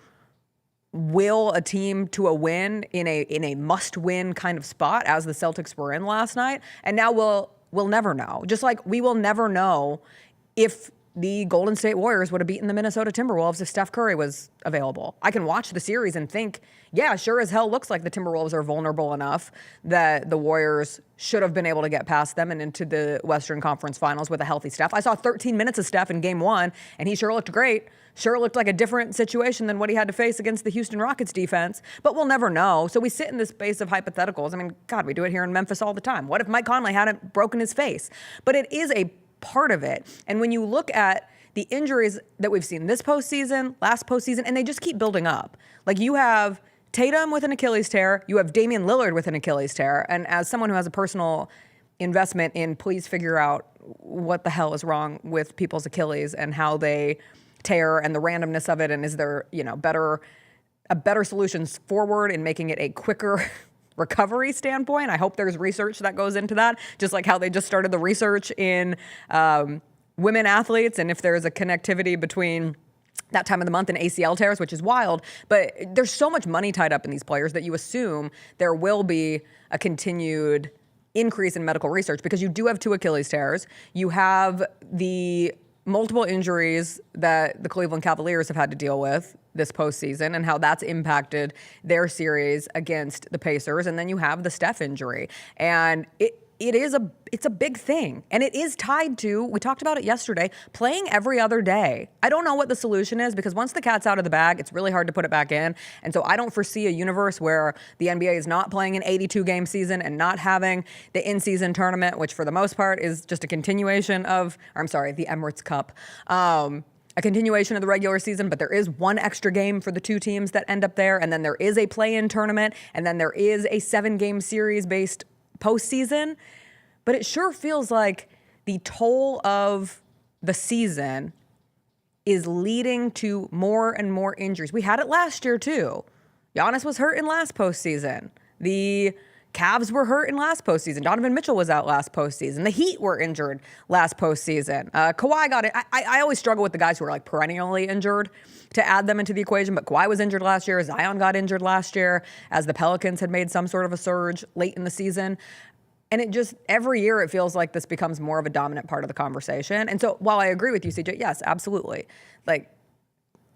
will a team to a win in a must-win kind of spot, as the Celtics were in last night. And now we'll never know. Just like we will never know if the Golden State Warriors would have beaten the Minnesota Timberwolves if Steph Curry was available. I can watch the series and think, yeah, sure as hell looks like the Timberwolves are vulnerable enough that the Warriors should have been able to get past them and into the Western Conference Finals with a healthy Steph. I saw 13 minutes of Steph in game 1, and he sure looked great. Sure looked like a different situation than what he had to face against the Houston Rockets defense, but we'll never know. So we sit in this space of hypotheticals. I mean, God, we do it here in Memphis all the time. What if Mike Conley hadn't broken his face? But it is a part of it. And when you look at the injuries that we've seen this postseason, last postseason, and they just keep building up. Like, you have Tatum with an Achilles tear, you have Damian Lillard with an Achilles tear, and as someone who has a personal investment in please figure out what the hell is wrong with people's Achilles and how they tear and the randomness of it, and is there, a better solutions forward in making it a quicker recovery standpoint. I hope there's research that goes into that, just like how they just started the research in women athletes, and if there's a connectivity between that time of the month and ACL tears, which is wild. But there's so much money tied up in these players that you assume there will be a continued increase in medical research, because you do have 2 Achilles tears. You have the multiple injuries that the Cleveland Cavaliers have had to deal with this postseason and how that's impacted their series against the Pacers. And then you have the Steph injury. And it's a big thing. And it is tied to, we talked about it yesterday, playing every other day. I don't know what the solution is, because once the cat's out of the bag, it's really hard to put it back in. And so I don't foresee a universe where the NBA is not playing an 82-game season and not having the in-season tournament, which for the most part is just a continuation of, the Emirates Cup. A continuation of the regular season, but there is 1 extra game for the 2 teams that end up there. And then there is a play-in tournament. And then there is a 7-game series-based postseason. But it sure feels like the toll of the season is leading to more and more injuries. We had it last year too. Giannis was hurt in last postseason. The Cavs were hurt in last postseason. Donovan Mitchell was out last postseason. The Heat were injured last postseason. Kawhi got it. I always struggle with the guys who are like perennially injured to add them into the equation, but Kawhi was injured last year. Zion got injured last year as the Pelicans had made some sort of a surge late in the season. And it just, every year it feels like this becomes more of a dominant part of the conversation. And so while I agree with you, CJ, yes, absolutely. Like,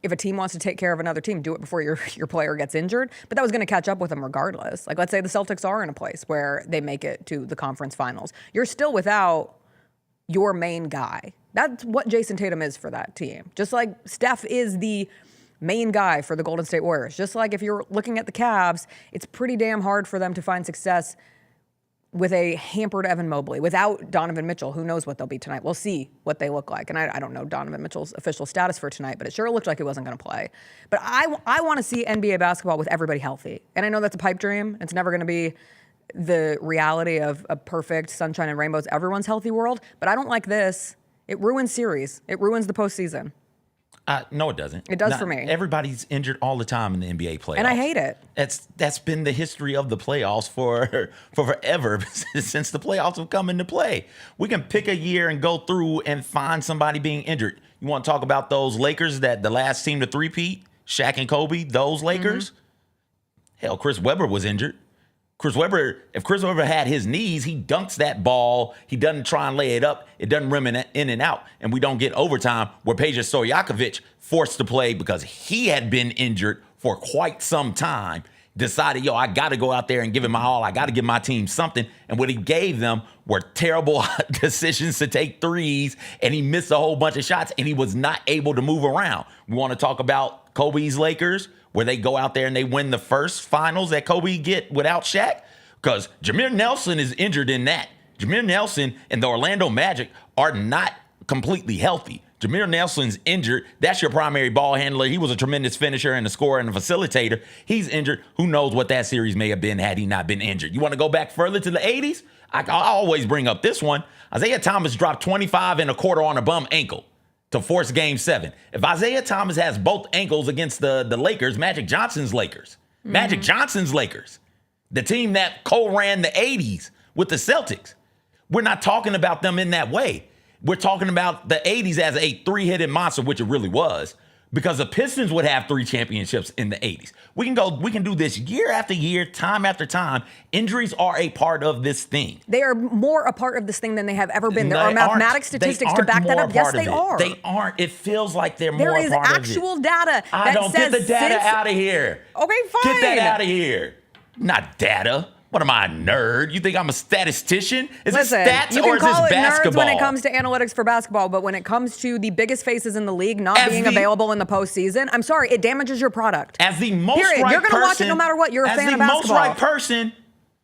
if a team wants to take care of another team, do it before your player gets injured. But that was going to catch up with them regardless. Like, let's say the Celtics are in a place where they make it to the conference finals. You're still without your main guy. That's what Jayson Tatum is for that team. Just like Steph is the main guy for the Golden State Warriors. Just like if you're looking at the Cavs, it's pretty damn hard for them to find success with a hampered Evan Mobley, without Donovan Mitchell. Who knows what they'll be tonight? We'll see what they look like. And I don't know Donovan Mitchell's official status for tonight, but it sure looked like he wasn't going to play. But I want to see NBA basketball with everybody healthy. And I know that's a pipe dream. It's never going to be the reality of a perfect sunshine and rainbows, everyone's healthy world. But I don't like this. It ruins series. It ruins the postseason. No, it doesn't. It does for me. Everybody's injured all the time in the NBA playoffs. And I hate it. That's been the history of the playoffs for forever, since the playoffs have come into play. We can pick a year and go through and find somebody being injured. You want to talk about those Lakers, that the last team to three-peat, Shaq and Kobe, those Lakers? Mm-hmm. Hell, Chris Webber was injured. If Chris Webber had his knees, he dunks that ball. He doesn't try and lay it up. It doesn't rim in and out. And we don't get overtime where Peja Stojakovic, forced to play because he had been injured for quite some time, decided, I got to go out there and give it my all. I got to give my team something. And what he gave them were terrible decisions to take threes, and he missed a whole bunch of shots, and he was not able to move around. We want to talk about Kobe's Lakers, where they go out there and they win the first finals that Kobe get without Shaq? Because Jameer Nelson is injured in that. Jameer Nelson and the Orlando Magic are not completely healthy. Jameer Nelson's injured. That's your primary ball handler. He was a tremendous finisher and a scorer and a facilitator. He's injured. Who knows what that series may have been had he not been injured. You want to go back further to the 80s? I always bring up this one. Isaiah Thomas dropped 25 and a quarter on a bum ankle to force Game 7. If Isaiah Thomas has both ankles against the Lakers, Magic Johnson's Lakers, the team that co-ran the 80s with the Celtics, we're not talking about them in that way. We're talking about the 80s as a three-headed monster, which it really was, because the Pistons would have 3 championships in the 80s. We can do this year after year, time after time. Injuries are a part of this thing. They are more a part of this thing than they have ever been. There are mathematic statistics to back that up. Yes, they are. They aren't. It feels like they're more a part of it. There is actual data I don't get the data out of here. Okay, fine. Get that out of here. Not data. What am I, a nerd? You think I'm a statistician? Is it stats or is this basketball? You can call it nerds when it comes to analytics for basketball, but when it comes to the biggest faces in the league not being available in the postseason, I'm sorry, it damages your product. As the most right person, you're going to watch it no matter what. You're a fan of basketball. As the most right person,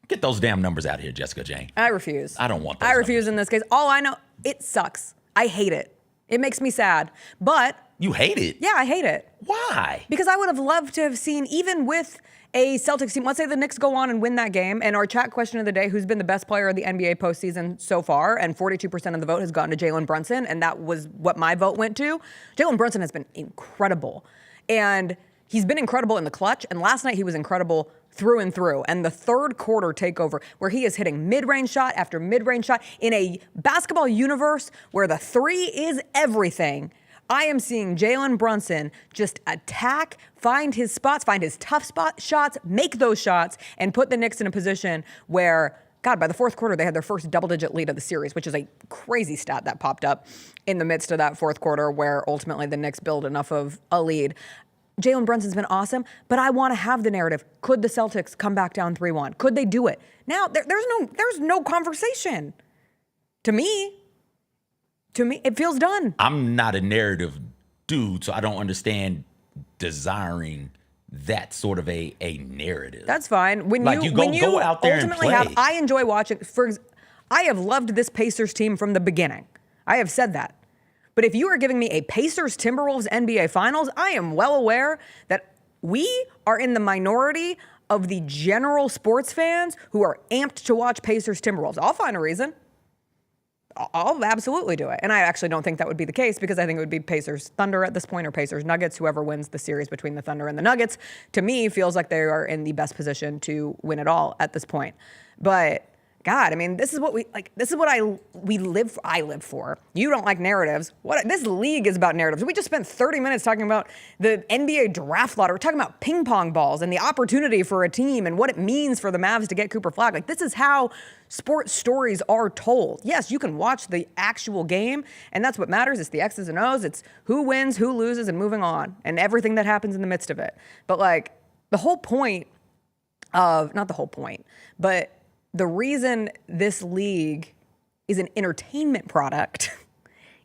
get those damn numbers out of here, Jessica Jane. I refuse. I don't want those I refuse in this case. All I know, it sucks. I hate it. It makes me sad. But you hate it? Yeah, I hate it. Why? Because I would have loved to have seen, even with a Celtics team, let's say the Knicks go on and win that game, and our chat question of the day, who's been the best player of the NBA postseason so far, and 42% of the vote has gone to Jalen Brunson, and that was what my vote went to. Jalen Brunson has been incredible, and he's been incredible in the clutch, and last night he was incredible through and through. And the third quarter takeover, where he is hitting mid-range shot after mid-range shot in a basketball universe where the three is everything, I am seeing Jalen Brunson just attack, find his spots, find his tough spot shots, make those shots, and put the Knicks in a position where, God, by the fourth quarter, they had their first double-digit lead of the series, which is a crazy stat that popped up in the midst of that fourth quarter where ultimately the Knicks build enough of a lead. Jalen Brunson's been awesome, but I want to have the narrative. Could the Celtics come back down 3-1? Could they do it? Now, there's no conversation. To me, it feels done. I'm not a narrative dude, so I don't understand desiring that sort of a narrative. That's fine. When you go out there and play. I enjoy watching. I have loved this Pacers team from the beginning. I have said that. But if you are giving me a Pacers-Timberwolves NBA Finals, I am well aware that we are in the minority of the general sports fans who are amped to watch Pacers-Timberwolves. I'll find a reason. I'll absolutely do it. And I actually don't think that would be the case because I think it would be Pacers-Thunder at this point or Pacers-Nuggets. Whoever wins the series between the Thunder and the Nuggets, to me, feels like they are in the best position to win it all at this point. But God, I mean, this is what we like. This is what we live for. I live for. You don't like narratives. This league is about narratives. We just spent 30 minutes talking about the NBA draft lottery. We're talking about ping pong balls and the opportunity for a team and what it means for the Mavs to get Cooper Flagg. Like, this is how sports stories are told. Yes, you can watch the actual game, and that's what matters. It's the X's and O's. It's who wins, who loses, and moving on, and everything that happens in the midst of it. But like the whole point of, not the whole point, but the reason this league is an entertainment product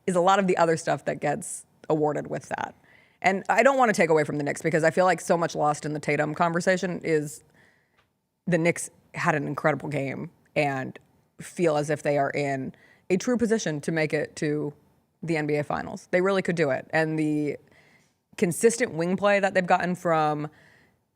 is a lot of the other stuff that gets awarded with that. And I don't want to take away from the Knicks because I feel like so much lost in the Tatum conversation is the Knicks had an incredible game and feel as if they are in a true position to make it to the NBA Finals. They really could do it. And the consistent wing play that they've gotten from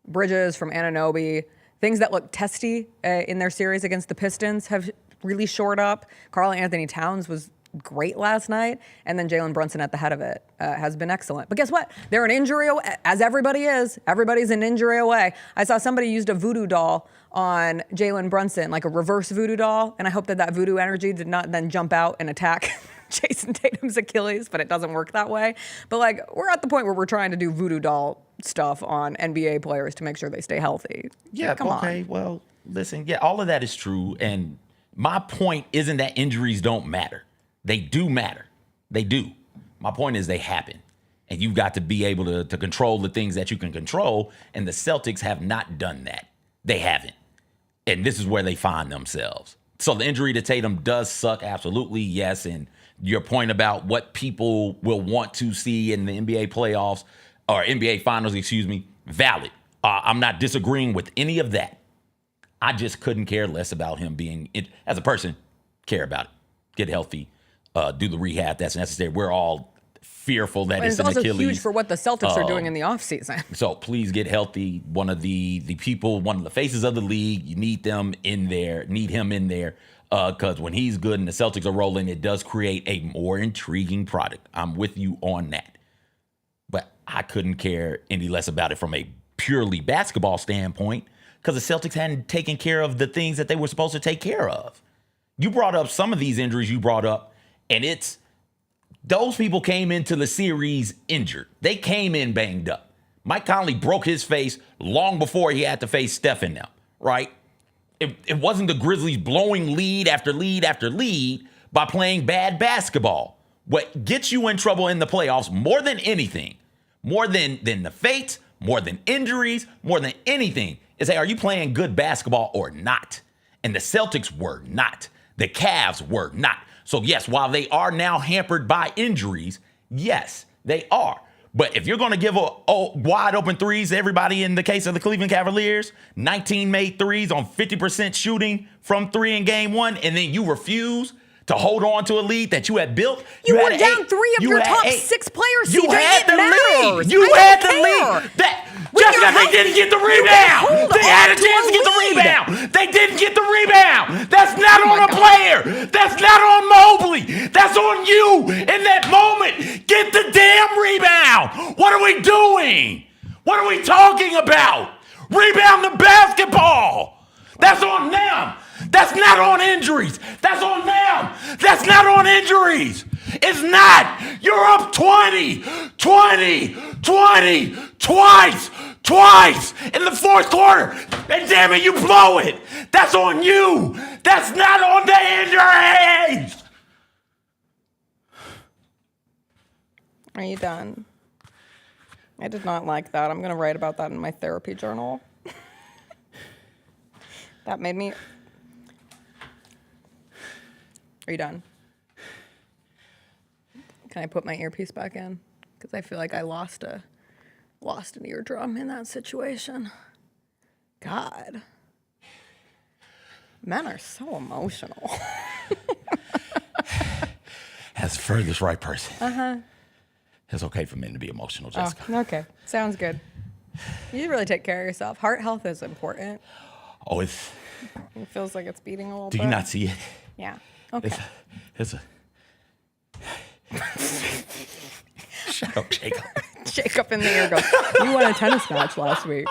Bridges, from Anunoby, things that look testy in their series against the Pistons have really shored up. Karl Anthony Towns was great last night, and then Jalen Brunson at the head of it has been excellent. But guess what? They're an injury away, as everybody is. Everybody's an injury away. I saw somebody used a voodoo doll on Jalen Brunson, like a reverse voodoo doll, and I hope that voodoo energy did not then jump out and attack Jayson Tatum's Achilles, but it doesn't work that way. But like, we're at the point where we're trying to do voodoo doll stuff on NBA players to make sure they stay healthy. Yeah, come okay, on. Well, listen, yeah, all of that is true. And my point isn't that injuries don't matter. They do matter. They do. My point is they happen. And you've got to be able to control the things that you can control. And the Celtics have not done that. They haven't. And this is where they find themselves. So the injury to Tatum does suck, absolutely, yes. And your point about what people will want to see in the NBA playoffs, or NBA Finals, valid. I'm not disagreeing with any of that. I just couldn't care less about him being, as a person, care about it. Get healthy, do the rehab that's necessary. We're all fearful that it's an Achilles. It's also huge for what the Celtics are doing in the offseason. So please get healthy. One of the people, one of the faces of the league, you need them in there, need him in there. Because when he's good and the Celtics are rolling, it does create a more intriguing product. I'm with you on that. But I couldn't care any less about it from a purely basketball standpoint because the Celtics hadn't taken care of the things that they were supposed to take care of. You brought up some of these injuries you brought up, and it's those people came into the series injured. They came in banged up. Mike Conley broke his face long before he had to face Steph and them, right? It wasn't the Grizzlies blowing lead after lead after lead by playing bad basketball. What gets you in trouble in the playoffs more than anything, more than the fates, more than injuries, more than anything, is, hey, are you playing good basketball or not? And the Celtics were not. The Cavs were not. So yes, while they are now hampered by injuries, yes, they are. But if you're going to give wide open threes to everybody in the case of the Cleveland Cavaliers, 19 made threes on 50% shooting from three in game one, and then you refuse to hold on to a lead that you had built. You were down three of your top 6 players, CJ. You had the lead. You had the lead. Jessica, they didn't get the rebound. They had a chance to get the rebound. They didn't get the rebound. That's not on a player. That's not on Mobley. That's on you in that moment. Get the damn rebound. What are we doing? What are we talking about? Rebound the basketball. That's on them. That's not on injuries. That's on them. That's not on injuries. It's not. You're up 20, twice in the fourth quarter. And damn it, you blow it. That's on you. That's not on the injuries. Are you done? I did not like that. I'm going to write about that in my therapy journal. That made me... Are you done? Can I put my earpiece back in? Because I feel like I lost an eardrum in that situation. God. Men are so emotional. As furthest right person. Uh-huh. It's okay for men to be emotional, Jessica. Oh, okay. Sounds good. You really take care of yourself. Heart health is important. Oh, It feels like it's beating a little bit. do you not see it? Yeah. Okay. It's a Shut up, Jacob. Jacob in the air goes, you won a tennis match last week.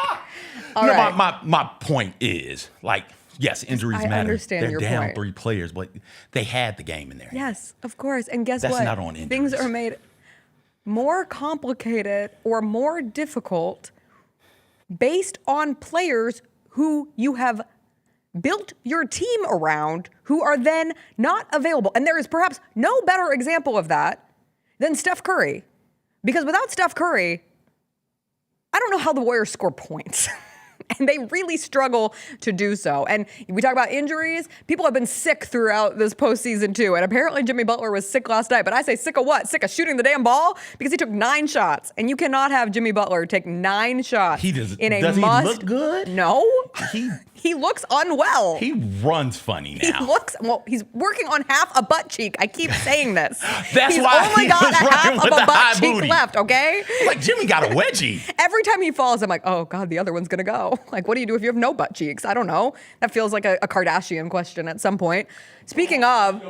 All you know, right. my point is, like, yes, injuries I matter. understand They're your down point. 3 players, but they had the game in there. Yes, of course. And guess That's what? not on Things are made more complicated or more difficult based on players who you have built your team around who are then not available. And there is perhaps no better example of that than Steph Curry. Because without Steph Curry, I don't know how the Warriors score points. And they really struggle to do so. And we talk about injuries. People have been sick throughout this postseason too. And apparently Jimmy Butler was sick last night. But I say sick of what? Sick of shooting the damn ball? Because he took 9 shots. And you cannot have Jimmy Butler take 9 shots Does in a he must. look good? No. He looks unwell. He runs funny now. He's working on half a butt cheek. I keep saying this. That's he's why only he got was a half running of with a the butt high cheek booty. left, okay? Like, Jimmy got a wedgie. Every time he falls, I'm like, oh God, the other one's gonna go. Like, what do you do if you have no butt cheeks? I don't know. That feels like a Kardashian question at some point. Speaking of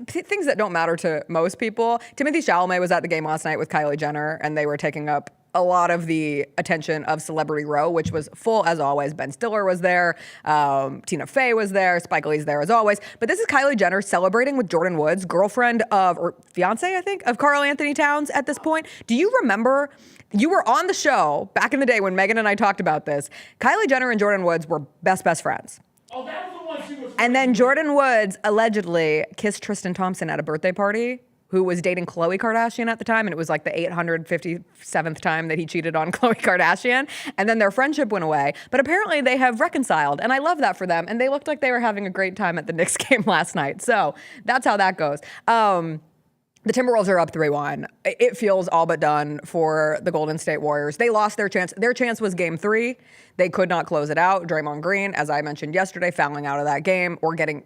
things that don't matter to most people, Timothée Chalamet was at the game last night with Kylie Jenner, and they were taking up a lot of the attention of Celebrity Row, which was full as always. Ben Stiller was there, Tina Fey was there, Spike Lee's there as always. But this is Kylie Jenner celebrating with Jordan Woods, girlfriend of, or fiance, I think, of Karl Anthony Towns at this point. Do you remember, you were on the show back in the day when Megan and I talked about this. Kylie Jenner and Jordan Woods were best friends. Oh, that was the one she was. And then Jordan Woods allegedly kissed Tristan Thompson at a birthday party, who was dating Khloe Kardashian at the time, and it was like the 857th time that he cheated on Khloe Kardashian, and then their friendship went away. But apparently they have reconciled, and I love that for them, and they looked like they were having a great time at the Knicks game last night. So that's how that goes. The Timberwolves are up 3-1. It feels all but done for the Golden State Warriors. They lost their chance. Their chance was game 3. They could not close it out. Draymond Green, as I mentioned yesterday, fouling out of that game or getting,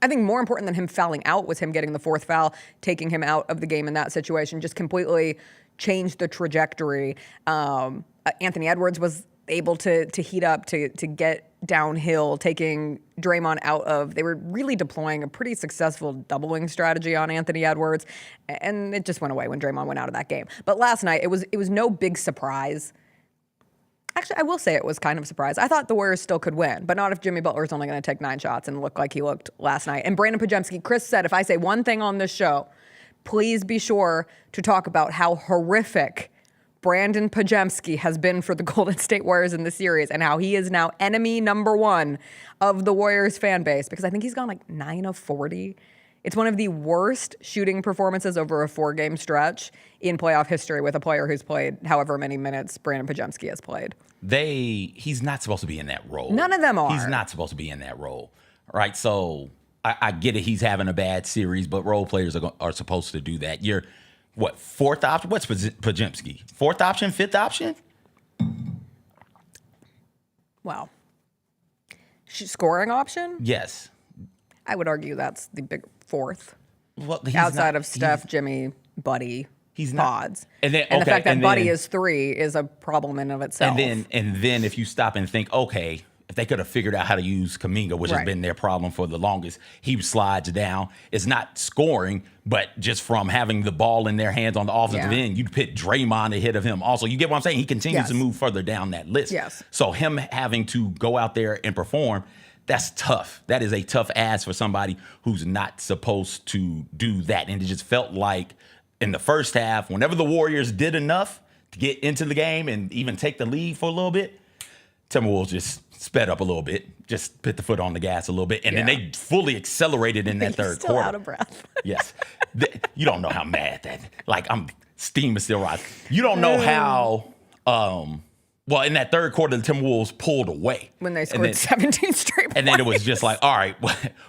I think more important than him fouling out was him getting the 4th foul, taking him out of the game in that situation, just completely changed the trajectory. Anthony Edwards was able to heat up, to get downhill, taking Draymond out of, they were really deploying a pretty successful doubling strategy on Anthony Edwards, and it just went away when Draymond went out of that game. But last night, it was no big surprise. Actually, I will say it was kind of a surprise. I thought the Warriors still could win, but not if Jimmy Butler's only going to take 9 shots and look like he looked last night. And Brandon Pajemski, Chris said, if I say one thing on this show, please be sure to talk about how horrific Brandon Pajemski has been for the Golden State Warriors in the series and how he is now enemy number 1 of the Warriors fan base, because I think he's gone like 9 of 40. It's one of the worst shooting performances over a 4-game stretch in playoff history with a player who's played however many minutes Brandon Pajemski has played. He's not supposed to be in that role. None of them are. He's not supposed to be in that role, right? So I get it. He's having a bad series, but role players are supposed to do that. You're, what, 4th option? What's Pajemski? 4th option, 5th option? Wow. Scoring option? Yes. I would argue that's the big 4th. Well, outside of Steph, Jimmy, Buddy. He's not. pods. And then the fact that Buddy then, is 3 is a problem in of itself. And then if you stop and think, okay, if they could have figured out how to use Kuminga, which has been their problem for the longest, he slides down. It's not scoring, but just from having the ball in their hands on the offensive end, you put Draymond ahead of him. Also, you get what I'm saying? He continues to move further down that list. Yes. So him having to go out there and perform, that's tough. That is a tough ask for somebody who's not supposed to do that. And it just felt like in the first half, whenever the Warriors did enough to get into the game and even take the lead for a little bit, Timberwolves just sped up a little bit, just put the foot on the gas a little bit, and then they fully accelerated in that third still quarter. out of breath. Yes. You don't know how mad that, like, steam is still rising. You don't know how, well, in that third quarter, the Timberwolves pulled away. When they scored 17 straight points. And then it was just like, all right,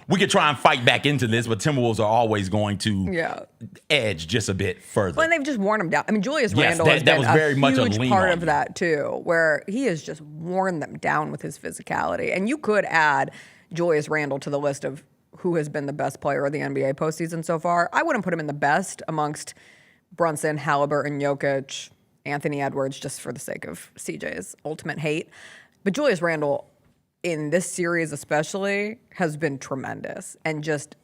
we could try and fight back into this, but Timberwolves are always going to edge just a bit further. Well, and they've just worn him down. I mean, Julius Yes, Randle that- has that been was very much a huge lean part on of him. that too, where he has just worn them down with his physicality. And you could add Julius Randle to the list of who has been the best player of the NBA postseason so far. I wouldn't put him in the best amongst Brunson, Halliburton, Jokic, Anthony Edwards, just for the sake of CJ's ultimate hate. But Julius Randle, in this series especially, has been tremendous and just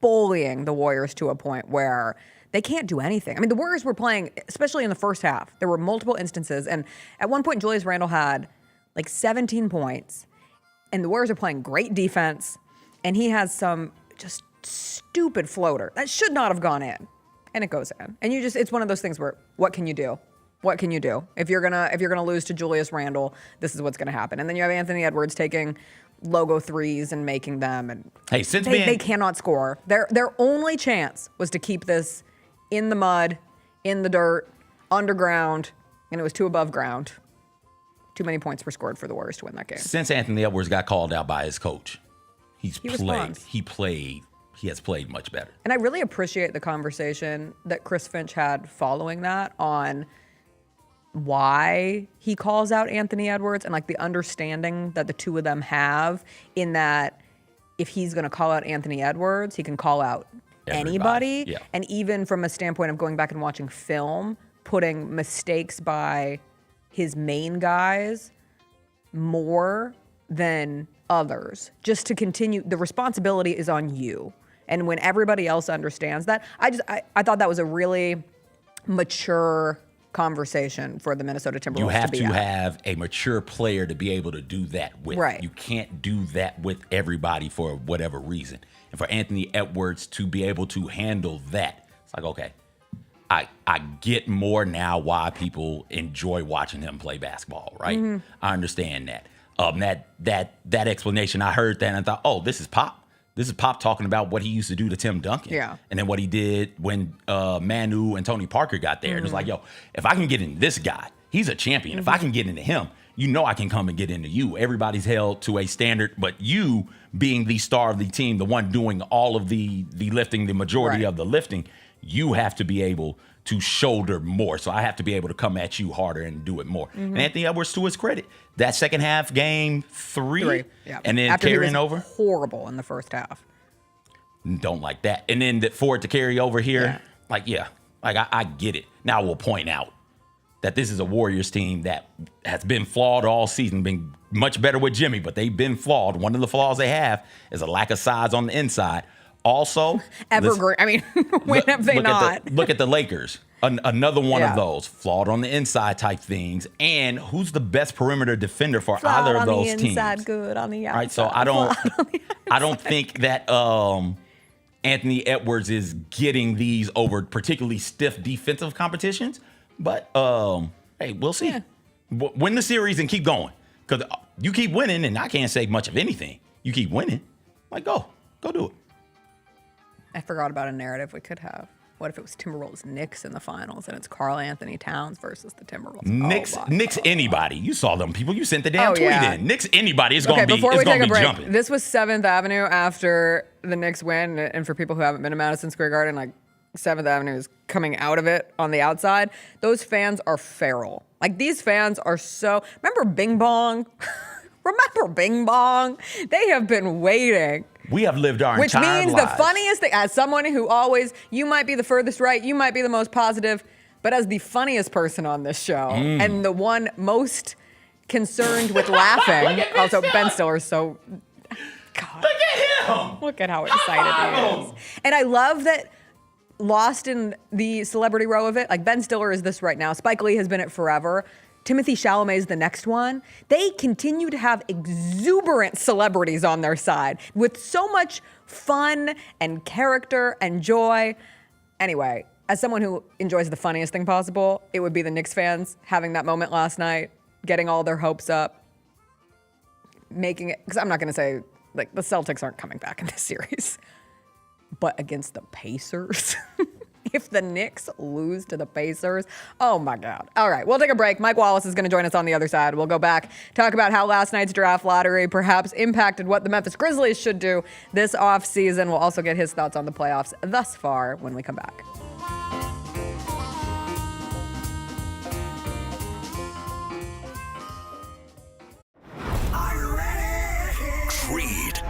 bullying the Warriors to a point where they can't do anything. I mean, the Warriors were playing, especially in the first half, there were multiple instances. And at one point, Julius Randle had like 17 points. And the Warriors are playing great defense. And he has some just stupid floater that should not have gone in. And it goes in. And it's one of those things where, what can you do? What can you do? If you're gonna lose to Julius Randle, this is what's gonna happen. And then you have Anthony Edwards taking logo threes and making them. And hey, they cannot score. Their only chance was to keep this in the mud, in the dirt, underground, and it was too above ground. Too many points were scored for the Warriors to win that game. Since Anthony Edwards got called out by his coach, he responds. He has played much better. And I really appreciate the conversation that Chris Finch had following that on why he calls out Anthony Edwards and like the understanding that the two of them have in that if he's going to call out Anthony Edwards, he can call out anybody. Yeah. And even from a standpoint of going back and watching film, putting mistakes by his main guys more than others, just to continue. The responsibility is on you. And when everybody else understands that, I thought that was a really mature conversation for the Minnesota Timberwolves. You have to to have a mature player to be able to do that with. Right. You can't do that with everybody for whatever reason. And for Anthony Edwards to be able to handle that, it's like, okay, I get more now why people enjoy watching him play basketball, right? Mm-hmm. I understand that. That explanation, I heard that and I thought, oh, this is Pop. This is Pop talking about what he used to do to Tim Duncan. Yeah. And then what he did when Manu and Tony Parker got there. And it was like, yo, if I can get in this guy, he's a champion. If I can get into him, you know I can come and get into you. Everybody's held to a standard, but you being the star of the team, the one doing all of the lifting, the majority of the lifting, you have to be able to shoulder more. So I have to be able to come at you harder and do it more. Mm-hmm. And Anthony Edwards, to his credit, that second half, game three. Yeah. And then After carrying he was over. horrible in the first half. Don't like that. And then for it to carry over here, I get it. Now I will point out that this is a Warriors team that has been flawed all season, been much better with Jimmy, but they've been flawed. One of the flaws they have is a lack of size on the inside. Also, Evergreen. I mean, when have they not? Look at the Lakers. Another one Yeah. of those flawed on the inside type things. And who's the best perimeter defender for Flawed either of on those the teams? inside, good on the outside. Right, so I don't think that Anthony Edwards is getting these over particularly stiff defensive competitions. But hey, we'll see. Win the series and keep going. Because you keep winning, and I can't say much of anything. You keep winning. Like, go do it. I forgot about a narrative we could have. What if it was Timberwolves Knicks in the finals and it's Karl Anthony Towns versus the Timberwolves? Knicks anybody. You saw them people. You sent the damn tweet in. Knicks anybody is going to be before we take a break, jumping. this was 7th Avenue after the Knicks win. And for people who haven't been to Madison Square Garden, like 7th Avenue is coming out of it on the outside. Those fans are feral. Like these fans are so. Remember Bing Bong? Remember Bing Bong? They have been waiting We have lived our Which entire means lives. the funniest thing, as someone who always, you might be the furthest right, you might be the most positive, but as the funniest person on this show and the one most concerned with laughing, also Ben Stiller's so, God. Look at him. Look at how excited he is. And I love that lost in the celebrity row of it, like Ben Stiller is this right now. Spike Lee has been it forever. Timothée Chalamet is the next one. They continue to have exuberant celebrities on their side with so much fun and character and joy. Anyway, as someone who enjoys the funniest thing possible, it would be the Knicks fans having that moment last night, getting all their hopes up, making it, because I'm not going to say, like, the Celtics aren't coming back in this series, but against the Pacers. If the Knicks lose to the Pacers, oh my God. All right, we'll take a break. Mike Wallace is going to join us on the other side. We'll go back, talk about how last night's draft lottery perhaps impacted what the Memphis Grizzlies should do this offseason. We'll also get his thoughts on the playoffs thus far when we come back. Creed.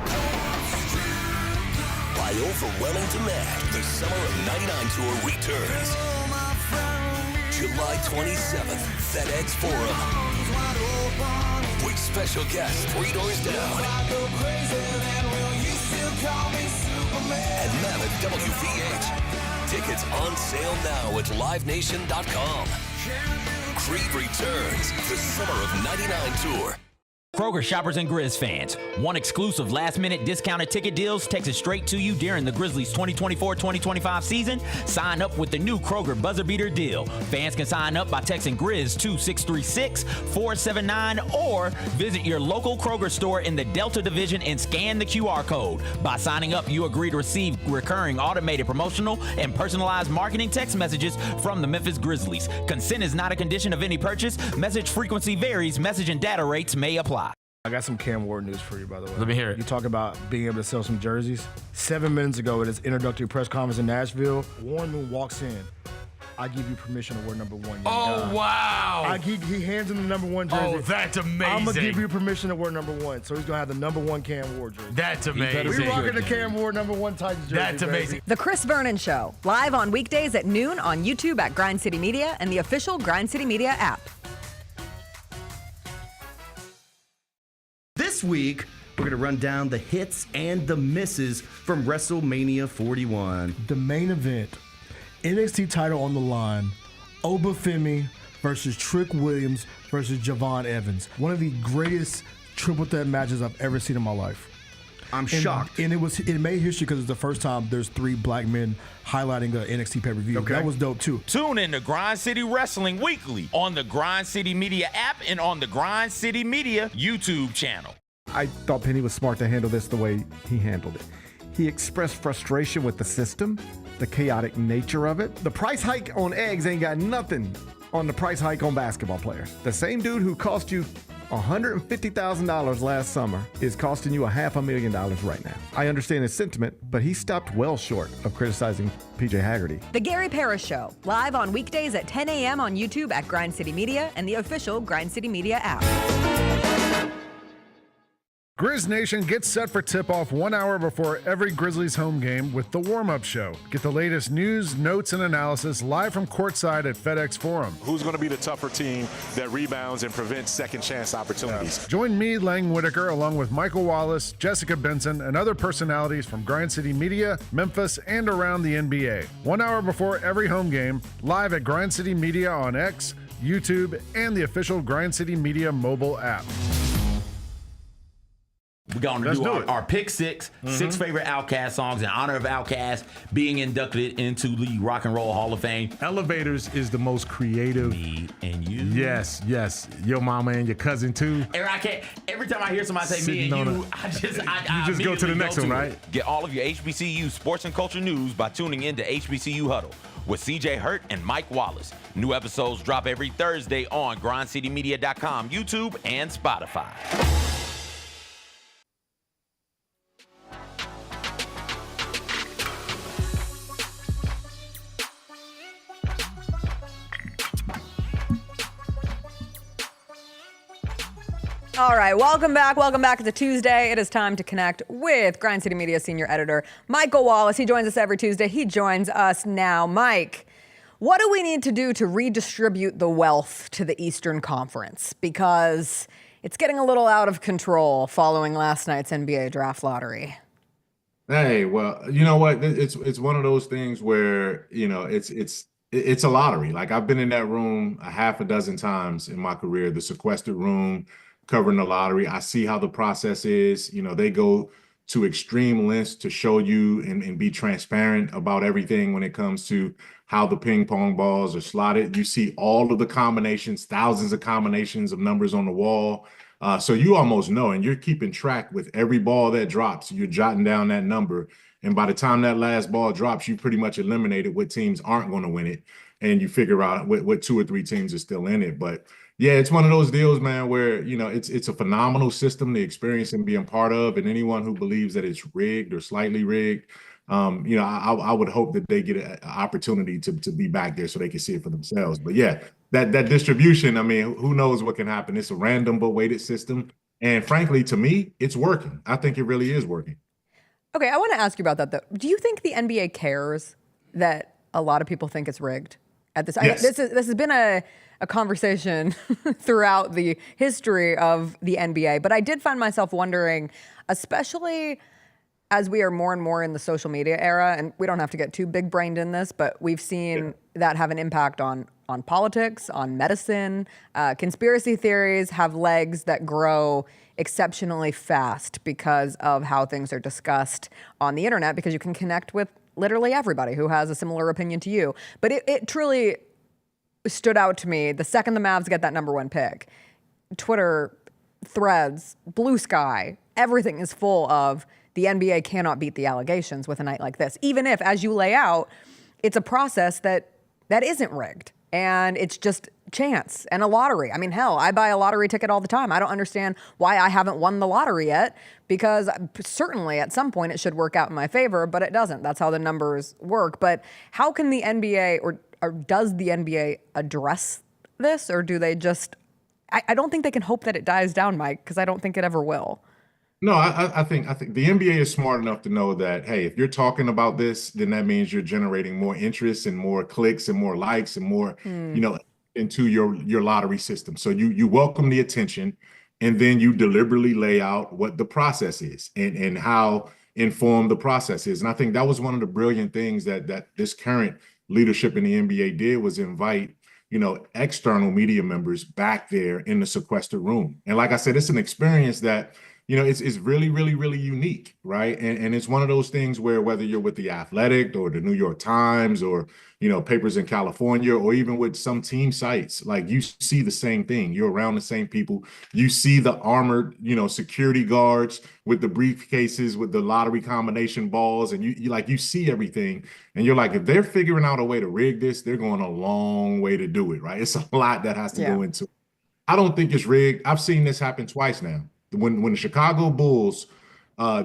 By overwhelming demand, the Summer of '99 tour returns. July 27th, FedEx Forum. With special guests 3 doors down. And Mammoth WVH. Tickets on sale now at livenation.com. Creed returns, the Summer of '99 tour. Kroger shoppers and Grizz fans, want exclusive last-minute discounted ticket deals texted straight to you during the Grizzlies 2024-2025 season? Sign up with the new Kroger Buzzer Beater deal. Fans can sign up by texting Grizz to 636-479 or visit your local Kroger store in the Delta Division and scan the QR code. By signing up, you agree to receive recurring automated promotional and personalized marketing text messages from the Memphis Grizzlies. Consent is not a condition of any purchase. Message frequency varies. Message and data rates may apply. I got some Cam Ward news for you, by the way. Let me hear it. You talk about being able to sell some jerseys. 7 minutes ago at his introductory press conference in Nashville, Warren Moon walks in. I give you permission to wear number 1. young guy." Wow. He hands him the number 1 jersey. Oh, that's amazing. I'm going to give you permission to wear number 1. So he's going to have the number 1 Cam Ward jersey. That's amazing. We rocking the Cam Ward number 1 Titans jersey. That's amazing. The Chris Vernon Show, live on weekdays at noon on YouTube at Grind City Media and the official Grind City Media app. This week, we're going to run down the hits and the misses from WrestleMania 41. The main event, NXT title on the line, Obafemi versus Trick Williams versus Javon Evans. One of the greatest triple threat matches I've ever seen in my life. I'm shocked. And it made history because it's the first time there's 3 black men highlighting the NXT pay-per-view. Okay. That was dope too. Tune in to Grind City Wrestling weekly on the Grind City Media app and on the Grind City Media YouTube channel. I thought Penny was smart to handle this the way he handled it. He expressed frustration with the system, the chaotic nature of it. The price hike on eggs ain't got nothing on the price hike on basketball players. The same dude who cost you $150,000 last summer is costing you $500,000 right now. I understand his sentiment, but he stopped well short of criticizing PJ Haggerty. The Gary Parrish Show, live on weekdays at 10 a.m. on YouTube at Grind City Media and the official Grind City Media app. Grizz Nation gets set for tip-off 1 hour before every Grizzlies home game with the warm-up show. Get the latest news, notes, and analysis live from courtside at FedEx Forum. Who's going to be the tougher team that rebounds and prevents second chance opportunities? Join me, Lang Whitaker, along with Michael Wallace, Jessica Benson, and other personalities from Grind City Media, Memphis, and around the NBA. 1 hour before every home game, live at Grind City Media on X, YouTube, and the official Grind City Media mobile app. We're going to do our pick 6, 6 favorite Outkast songs in honor of Outkast being inducted into the Rock and Roll Hall of Fame. Elevators is the most creative. Me and you. Yes. Your mama and your cousin too. And I can't, every time I hear somebody say me Sitting and on you, a- I You just go to the next one, right? Get all of your HBCU sports and culture news by tuning in to HBCU Huddle with CJ Hurt and Mike Wallace. New episodes drop every Thursday on grindcitymedia.com, YouTube, and Spotify. All right, welcome back. Welcome back. It's a Tuesday. It is time to connect with Grind City Media senior editor Michael Wallace. He joins us every Tuesday. He joins us now. Mike, what do we need to do to redistribute the wealth to the Eastern Conference? Because it's getting a little out of control following last night's NBA draft lottery. Hey, well, you know what? It's one of those things where, it's a lottery. Like, I've been in that room a half a dozen times in my career, the sequestered room covering the lottery. I see how the process is. They go to extreme lengths to show you and be transparent about everything when it comes to how the ping pong balls are slotted. You see all of the combinations, thousands of combinations of numbers on the wall. So you almost know, and you're keeping track with every ball that drops. You're jotting down that number. And by the time that last ball drops, you pretty much eliminated what teams aren't going to win it. And you figure out what 2 or 3 teams are still in it. But yeah, it's one of those deals, man, where, it's a phenomenal system to experience and being part of. And anyone who believes that it's rigged or slightly rigged, I would hope that they get an opportunity to be back there so they can see it for themselves. But yeah, that distribution, I mean, who knows what can happen? It's a random but weighted system. And frankly, to me, it's working. I think it really is working. Okay, I want to ask you about that, though. Do you think the NBA cares that a lot of people think it's rigged at this? Yes. This has been a conversation throughout the history of the NBA, but I did find myself wondering, especially as we are more and more in the social media era, and we don't have to get too big-brained in this, but we've seen that have an impact on politics, on medicine. Conspiracy theories have legs that grow exceptionally fast because of how things are discussed on the internet, because you can connect with literally everybody who has a similar opinion to you. But it truly stood out to me the second the Mavs get that number 1 pick. Twitter, threads, blue sky, everything is full of the NBA cannot beat the allegations with a night like this, even if, as you lay out, it's a process that isn't rigged and it's just chance and a lottery. I mean, hell, I buy a lottery ticket all the time. I don't understand why I haven't won the lottery yet, because certainly at some point it should work out in my favor, but it doesn't. That's how the numbers work. But how can the NBA or does the NBA address this, or do they just, I don't think they can hope that it dies down, Mike, because I don't think it ever will. No, I think the NBA is smart enough to know that, hey, if you're talking about this, then that means you're generating more interest and more clicks and more likes and more, into your lottery system. So you welcome the attention, and then you deliberately lay out what the process is and how informed the process is. And I think that was one of the brilliant things that this current leadership in the NBA did, was invite external media members back there in the sequestered room. And like I said, it's an experience that it's really, really, really unique, right? And it's one of those things where whether you're with The Athletic or the New York Times or, papers in California, or even with some team sites, like, you see the same thing. You're around the same people. You see the armored, security guards with the briefcases, with the lottery combination balls, and you see everything. And you're like, if they're figuring out a way to rig this, they're going a long way to do it, right? It's a lot that has to go into it. I don't think it's rigged. I've seen this happen twice now. When the Chicago Bulls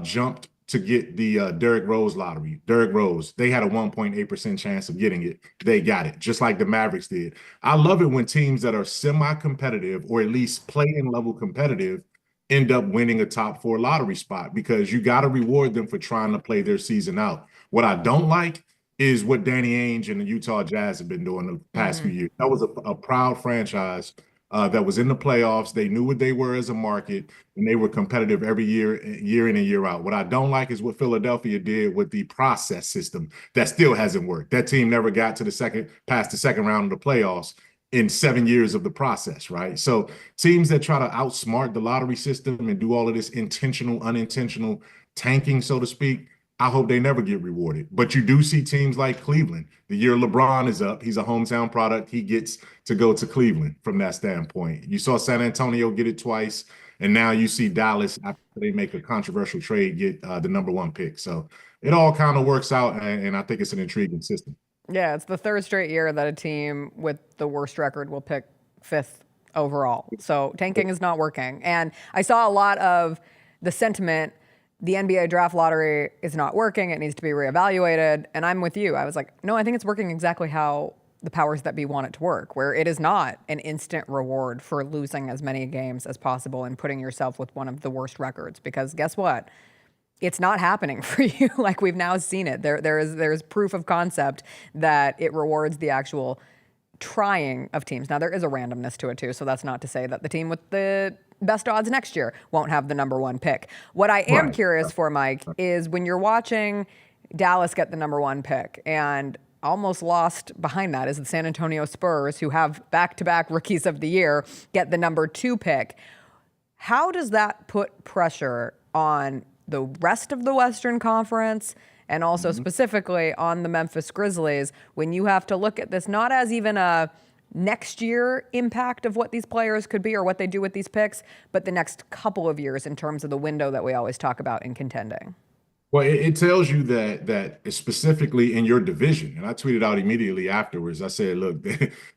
jumped to get the Derrick Rose lottery, they had a 1.8% chance of getting it. They got it, just like the Mavericks did. I love it when teams that are semi-competitive, or at least play-in level competitive, end up winning a top 4 lottery spot, because you got to reward them for trying to play their season out. What I don't like is what Danny Ainge and the Utah Jazz have been doing the past few years. That was a proud franchise that was in the playoffs. They knew what they were as a market, and they were competitive every year in and year out. What I don't like is what Philadelphia did with the process system that still hasn't worked. That team never got to past the second round of the playoffs in 7 years of the process, right? So teams that try to outsmart the lottery system and do all of this intentional, unintentional tanking, so to speak, I hope they never get rewarded. But you do see teams like Cleveland. The year LeBron is up, he's a hometown product. He gets to go to Cleveland from that standpoint. You saw San Antonio get it twice, and now you see Dallas, after they make a controversial trade, get the number 1 pick. So it all kind of works out, and I think it's an intriguing system. Yeah, it's the 3rd straight year that a team with the worst record will pick 5th overall. So tanking is not working. And I saw a lot of the sentiment, the NBA draft lottery is not working, it needs to be reevaluated. And I'm with you. I was like, no, I think it's working exactly how the powers that be want it to work, where it is not an instant reward for losing as many games as possible and putting yourself with one of the worst records. Because guess what? It's not happening for you. Like, we've now seen it. There is proof of concept that it rewards the actual trying of teams. Now, there is a randomness to it too, so that's not to say that the team with the best odds next year won't have the number one pick. What I am curious for, Mike, is when you're watching Dallas get the number one pick, and almost lost behind that is the San Antonio Spurs, who have back-to-back rookies of the year, get the number 2 pick. How does that put pressure on the rest of the Western Conference, and also specifically on the Memphis Grizzlies, when you have to look at this not as even a next year impact of what these players could be or what they do with these picks, but the next couple of years in terms of the window that we always talk about in contending? Well, it tells you that specifically in your division, and I tweeted out immediately afterwards, I said, look,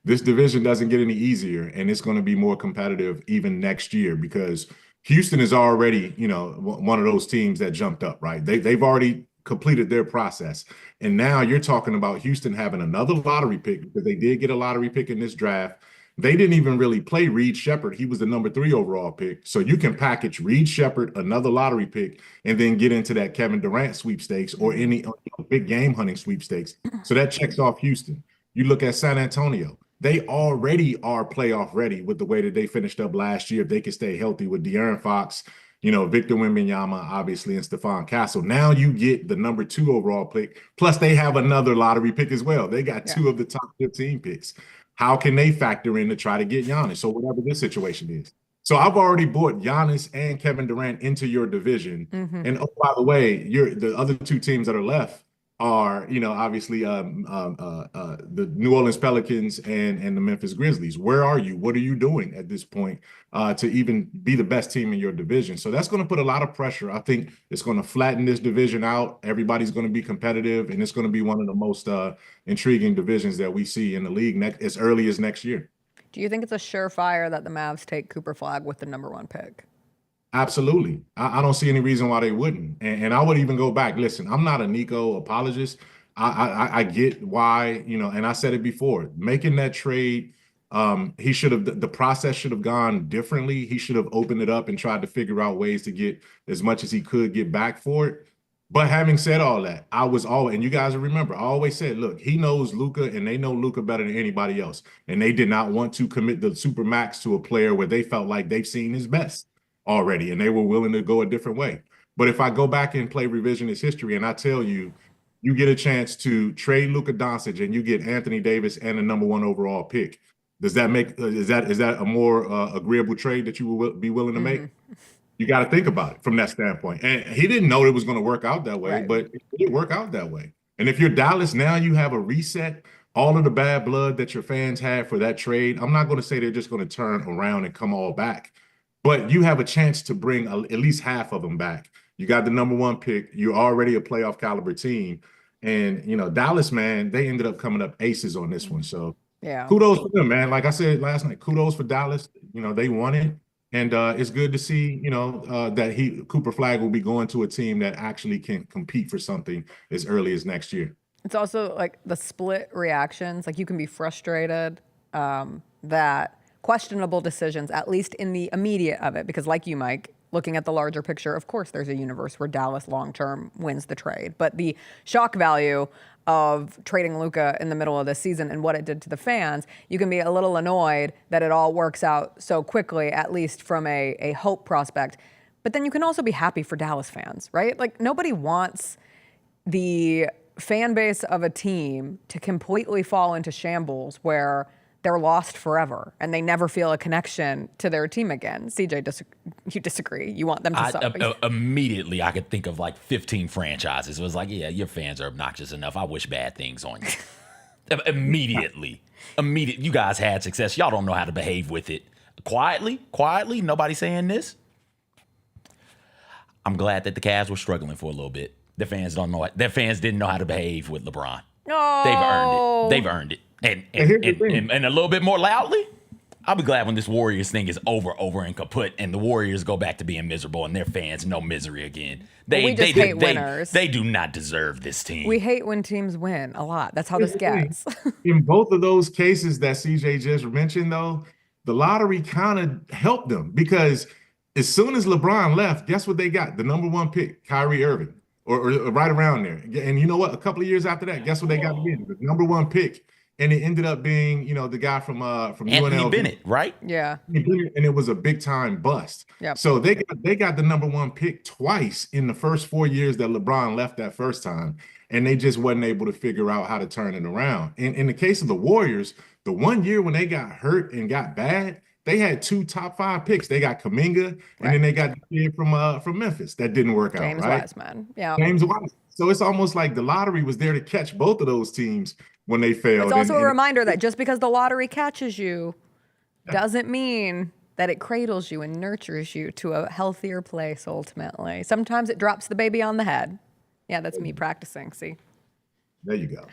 this division doesn't get any easier, and it's going to be more competitive even next year, because Houston is already, one of those teams that jumped up, right? They've already completed their process. And now you're talking about Houston having another lottery pick, because they did get a lottery pick in this draft. They didn't even really play Reed Shepherd. He was the number 3 overall pick. So you can package Reed Shepherd, another lottery pick, and then get into that Kevin Durant sweepstakes or any big game hunting sweepstakes. So that checks off Houston. You look at San Antonio. They already are playoff ready with the way that they finished up last year. If they could stay healthy with De'Aaron Fox, Victor Wembanyama, obviously, and Stephon Castle. Now you get the number 2 overall pick. Plus, they have another lottery pick as well. They got 2 of the top 15 picks. How can they factor in to try to get Giannis? So whatever this situation is. So I've already brought Giannis and Kevin Durant into your division. And oh, by the way, the other 2 teams that are left are, obviously the New Orleans Pelicans and the Memphis Grizzlies. Where are you? What are you doing at this point to even be the best team in your division? So that's going to put a lot of pressure. I think it's going to flatten this division out. Everybody's going to be competitive, and it's going to be one of the most intriguing divisions that we see in the league as early as next year. Do you think it's a surefire that the Mavs take Cooper Flagg with the number 1 pick? Absolutely. I don't see any reason why they wouldn't. And I would even go back. Listen, I'm not a Nico apologist. I get why, and I said it before, making that trade, the process should have gone differently. He should have opened it up and tried to figure out ways to get as much as he could get back for it. But having said all that, and you guys remember, I always said, look, he knows Luka, and they know Luka better than anybody else. And they did not want to commit the supermax to a player where they felt like they've seen his best already, and they were willing to go a different way. But if I go back and play revisionist history, and I tell you, you get a chance to trade Luka Doncic and you get Anthony Davis and the number 1 overall pick, does that make is that a more agreeable trade that you will be willing to make? You got to think about it from that standpoint. And he didn't know it was going to work out that way, but it did work out that way. And if you're Dallas, now you have a reset. All of the bad blood that your fans had for that trade, I'm not going to say they're just going to turn around and come all back, but you have a chance to bring at least half of them back. You got the number 1 pick. You're already a playoff caliber team. And, Dallas, man, they ended up coming up aces on this one. So kudos for them, man. Like I said last night, kudos for Dallas. They won it. And it's good to see, that Cooper Flagg will be going to a team that actually can compete for something as early as next year. It's also like the split reactions. Like, you can be frustrated that questionable decisions, at least in the immediate of it, because like you, Mike, looking at the larger picture, of course, there's a universe where Dallas long-term wins the trade. But the shock value of trading Luka in the middle of the season and what it did to the fans, you can be a little annoyed that it all works out so quickly, at least from a hope prospect. But then you can also be happy for Dallas fans, right? Like, nobody wants the fan base of a team to completely fall into shambles where they're lost forever and they never feel a connection to their team again. CJ, you disagree. You want them to suffer. Immediately, I could think of like 15 franchises. It was like, yeah, your fans are obnoxious enough. I wish bad things on you. Immediately. You guys had success. Y'all don't know how to behave with it. Quietly, nobody saying this. I'm glad that the Cavs were struggling for a little bit. Their fans didn't know how to behave with LeBron. Oh. They've earned it. And a little bit more loudly, I'll be glad when this Warriors thing is over and kaput, and the Warriors go back to being miserable, and their fans know misery again. We just hate winners. They do not deserve this team. We hate when teams win a lot. That's how this gets. In both of those cases that CJ just mentioned, though, the lottery kind of helped them because as soon as LeBron left, guess what they got? The number 1 pick, Kyrie Irving, or right around there. And you know what? A couple of years after that, guess what they got again? The number 1 pick. And it ended up being, the guy from Anthony UNLV. Bennett, right? Yeah. And it was a big time bust. Yep. So they got the number 1 pick twice in the first 4 years that LeBron left that first time. And they just wasn't able to figure out how to turn it around. In the case of the Warriors, the 1 year when they got hurt and got bad, they had 2 top 5 picks. They got Kuminga, and then they got the kid from Memphis. That didn't work out, James right? Wiseman. Yeah. James Wiseman. So it's almost like the lottery was there to catch both of those teams when they failed. It's also a reminder that just because the lottery catches you doesn't mean that it cradles you and nurtures you to a healthier place ultimately. Sometimes it drops the baby on the head. Yeah, that's me practicing, see? There you go.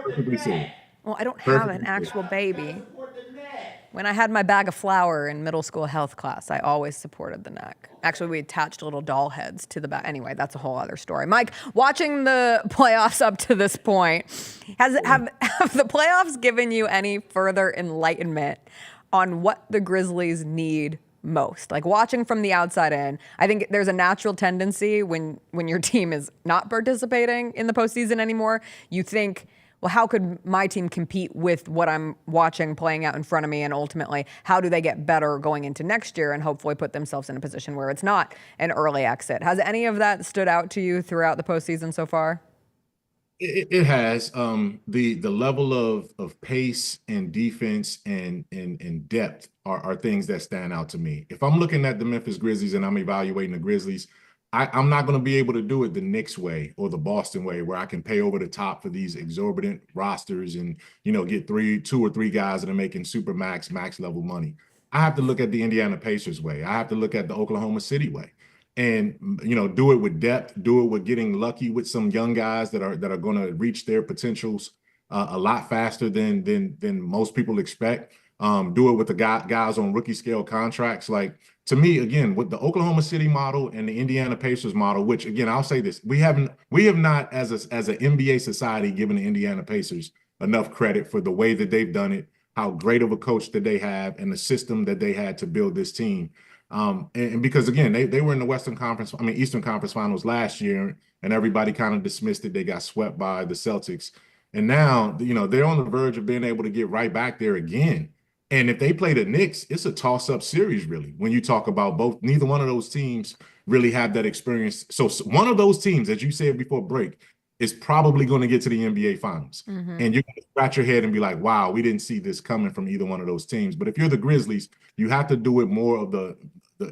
Perfectly said. Well, I don't have an actual baby. When I had my bag of flour in middle school health class, I always supported the neck. Actually, we attached little doll heads to the back. Anyway, that's a whole other story. Mike, watching the playoffs up to this point, have the playoffs given you any further enlightenment on what the Grizzlies need most? Like watching from the outside in, I think there's a natural tendency when your team is not participating in the postseason anymore, you think, well, how could my team compete with what I'm watching playing out in front of me? And ultimately, how do they get better going into next year and hopefully put themselves in a position where it's not an early exit? Has any of that stood out to you throughout the postseason so far? It has. The level of pace and defense and depth are things that stand out to me. If I'm looking at the Memphis Grizzlies and I'm evaluating the Grizzlies, I'm not going to be able to do it the Knicks way or the Boston way, where I can pay over the top for these exorbitant rosters and, get 2 or 3 guys that are making super max level money. I have to look at the Indiana Pacers way. I have to look at the Oklahoma City way, and do it with depth, do it with getting lucky with some young guys that are going to reach their potentials a lot faster than most people expect. Do it with the guys on rookie scale contracts. Like, to me, again, with the Oklahoma City model and the Indiana Pacers model, which again, I'll say this, we have not as an NBA society given the Indiana Pacers enough credit for the way that they've done it, how great of a coach that they have, and the system that they had to build this team. And because again, they were in the Eastern Conference Finals last year, and everybody kind of dismissed it. They got swept by the Celtics. And now, they're on the verge of being able to get right back there again. And if they play the Knicks, it's a toss-up series, really, when you talk about both. Neither one of those teams really have that experience. So one of those teams, as you said before break, is probably going to get to the NBA Finals. Mm-hmm. And you're going to scratch your head and be like, wow, we didn't see this coming from either one of those teams. But if you're the Grizzlies, you have to do it more of the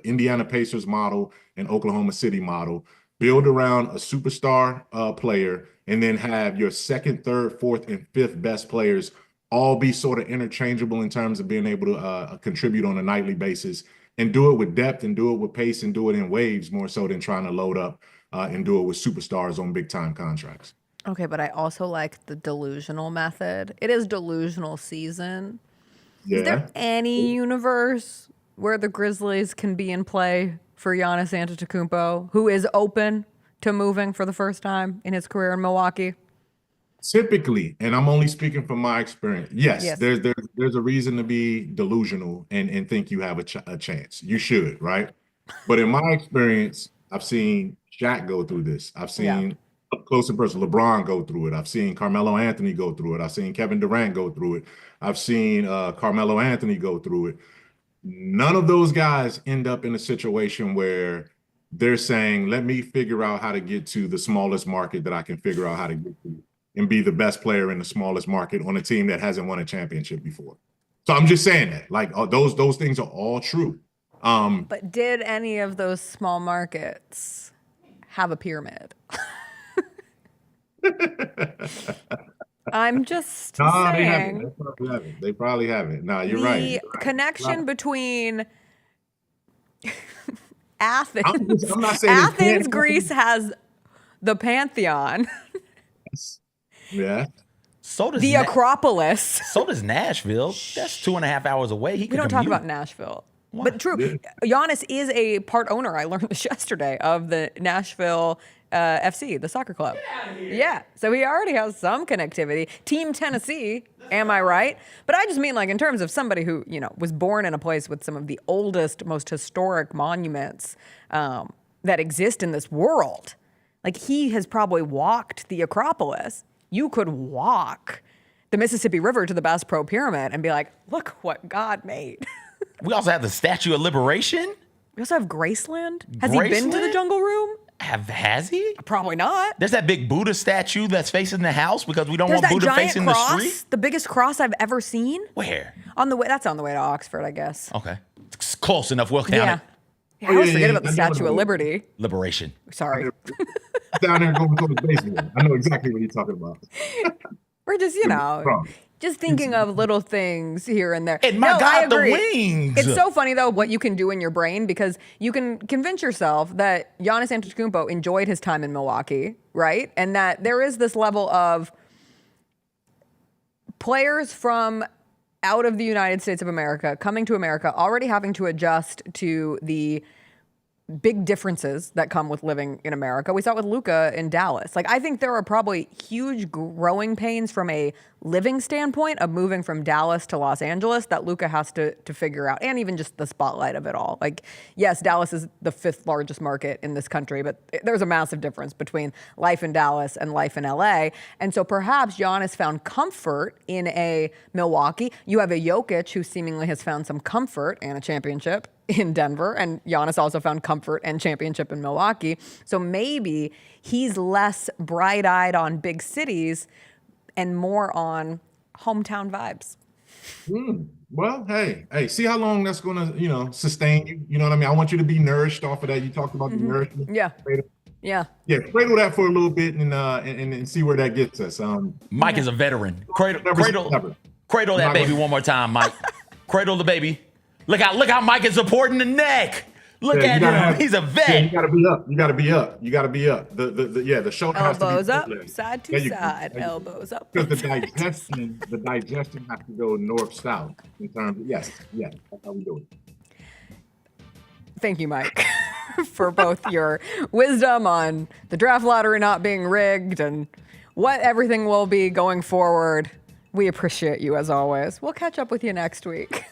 Indiana Pacers model and Oklahoma City model. Build around a superstar player, and then have your second, third, fourth, and fifth best players all be sort of interchangeable in terms of being able to contribute on a nightly basis, and do it with depth and do it with pace and do it in waves more so than trying to load up and do it with superstars on big time contracts. Okay, but I also like the delusional method. It is delusional season. Yeah. Is there any universe where the Grizzlies can be in play for Giannis Antetokounmpo, who is open to moving for the first time in his career in Milwaukee? Typically, and I'm only speaking from my experience, yes. There's a reason to be delusional and think you have a chance. You should, right? But in my experience, I've seen Shaq go through this. I've seen up close and personal LeBron go through it. I've seen Carmelo Anthony go through it. I've seen Kevin Durant go through it. I've seen Carmelo Anthony go through it. None of those guys end up in a situation where they're saying, let me figure out how to get to the smallest market that I can figure out how to get to, and be the best player in the smallest market on a team that hasn't won a championship before. So I'm just saying that, like, those things are all true. But did any of those small markets have a pyramid? I'm just saying. They probably haven't. No, you're right. The connection between Athens. I'm not saying Athens, Greece has the Pantheon. Yeah. So does the Acropolis. So does Nashville. That's 2.5 hours away. We don't talk about Nashville. Why? But true, Giannis is a part owner. I learned this yesterday of the Nashville FC, the soccer club. Yeah, so he already has some connectivity. Team Tennessee, am I right? But I just mean like in terms of somebody who, was born in a place with some of the oldest, most historic monuments that exist in this world. Like he has probably walked the Acropolis. You could walk the Mississippi River to the Bass Pro Pyramid and be like, look what God made. We also have the Statue of Liberation. We also have Graceland. Has he been to the Jungle Room? Has he? Probably not. There's that big Buddha statue that's facing the house because we don't want Buddha facing the street. The biggest cross I've ever seen. Where? That's on the way to Oxford, I guess. Okay. It's close enough. We'll count it. Yeah, I always forget about the Statue of Liberty. Liberation. Sorry. Down there going to the basement. I know exactly what you're talking about. We're just, just thinking of little things here and there. And my God, I agree. the wings. It's so funny, though, what you can do in your brain because you can convince yourself that Giannis Antetokounmpo enjoyed his time in Milwaukee, right? And that there is this level of players from out of the United States of America coming to America, already having to adjust to the big differences that come with living in America. We saw it with Luka in Dallas. Like, I think there are probably huge growing pains from a living standpoint of moving from Dallas to Los Angeles that Luka has to figure out, and even just the spotlight of it all. Like, yes, Dallas is the 5th largest market in this country, but there's a massive difference between life in Dallas and life in LA. And so perhaps Giannis found comfort in a Milwaukee. You have a Jokic who seemingly has found some comfort and a championship in Denver, and Giannis also found comfort and championship in Milwaukee. So maybe he's less bright-eyed on big cities and more on hometown vibes. Well, hey, see how long that's going to, sustain you. You know what I mean? I want you to be nourished off of that. You talked about the nourishment. Yeah. Yeah. Yeah, cradle that for a little bit and see where that gets us. Mike is a veteran. Cradle that baby one more time, Mike. Cradle the baby. Look how Mike is supporting the neck. Look at him. He's a vet. Yeah, you gotta be up. You gotta be up. The shoulder elbows has to be up, side to side, elbows up. Because the digestion has to go north-south in terms of yes, that's how we do it. Thank you, Mike, for both your wisdom on the draft lottery not being rigged and what everything will be going forward. We appreciate you as always. We'll catch up with you next week.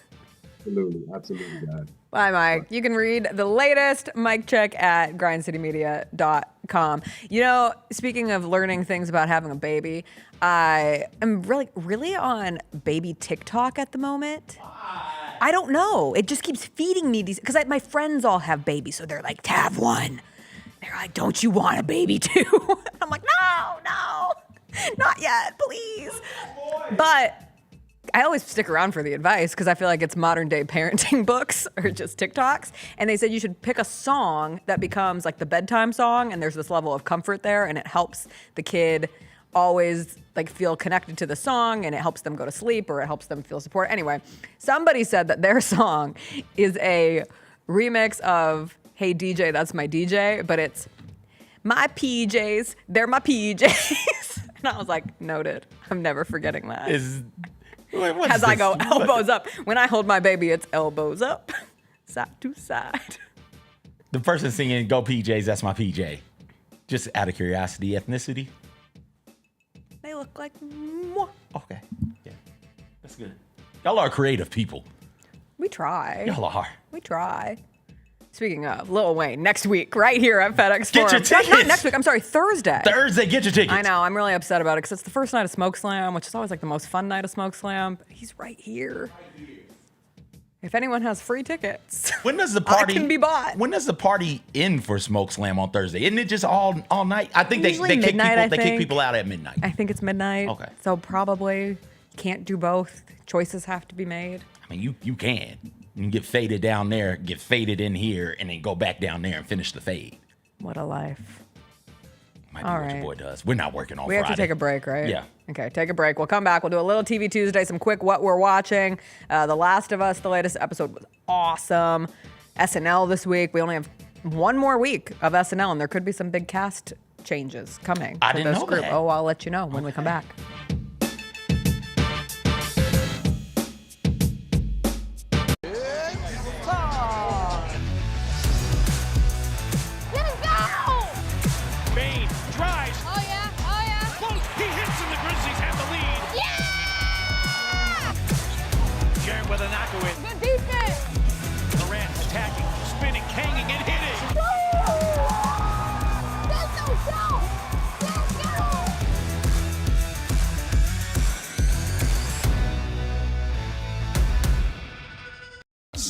Absolutely, guys. Bye, Mike. You can read the latest Mike Check at grindcitymedia.com. Speaking of learning things about having a baby, I am really on baby TikTok at the moment. Why? I don't know. It just keeps feeding me these, because my friends all have babies, so they're like, to have one. They're like, don't you want a baby too? I'm like, no, not yet, please. But I always stick around for the advice because I feel like it's modern day parenting books or just TikToks. And they said you should pick a song that becomes like the bedtime song, and there's this level of comfort there, and it helps the kid always feel connected to the song, and it helps them go to sleep, or it helps them feel support. Anyway, somebody said that their song is a remix of Hey DJ, That's My DJ, but it's my PJs, they're my PJs. And I was like, noted. I'm never forgetting that. As I go elbows up. When I hold my baby, it's elbows up, side to side. The person singing Go PJs, That's My PJ. Just out of curiosity, ethnicity? They look like moi. Okay. Yeah. That's good. Y'all are creative people. We try. Y'all are. We try. Speaking of, Lil Wayne, next week, right here at FedEx Forum. Get your tickets. Not next week, I'm sorry, Thursday. Thursday, get your tickets. I know, I'm really upset about it because it's the first night of Smoke Slam, which is always the most fun night of Smoke Slam. He's right here. If anyone has free tickets, when does the party can be bought? When does the party end for Smoke Slam on Thursday? Isn't it just all night? I think they kick people out at midnight. I think it's midnight. Okay. So probably can't do both. Choices have to be made. I mean, you can. You can get faded down there, get faded in here, and then go back down there and finish the fade. What a life. Might be what your boy does. We're not working on Friday. We have to take a break, right? Yeah. Okay, take a break. We'll come back. We'll do a little TV Tuesday, some quick what we're watching. The Last of Us, the latest episode was awesome. SNL this week. We only have one more week of SNL, and there could be some big cast changes coming. I didn't know that. Oh, I'll let you know when we come back.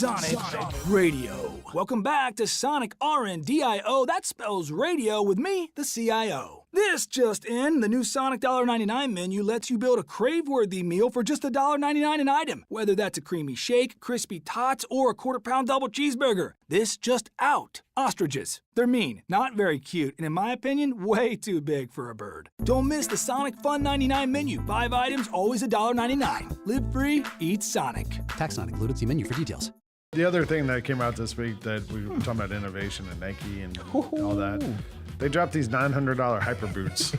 Sonic Radio. Welcome back to Sonic RNDIO. That spells radio with me, the CIO. This just in, the new Sonic $1.99 menu lets you build a crave-worthy meal for just $1.99 an item. Whether that's a creamy shake, crispy tots, or a quarter-pound double cheeseburger. This just out. Ostriches. They're mean, not very cute, and in my opinion, way too big for a bird. Don't miss the Sonic Fun 99 menu. 5 items, always $1.99. Live free, eat Sonic. Tax not included. See menu for details. The other thing that came out this week that we were talking about innovation and Nike and all that. They dropped these $900 hyper boots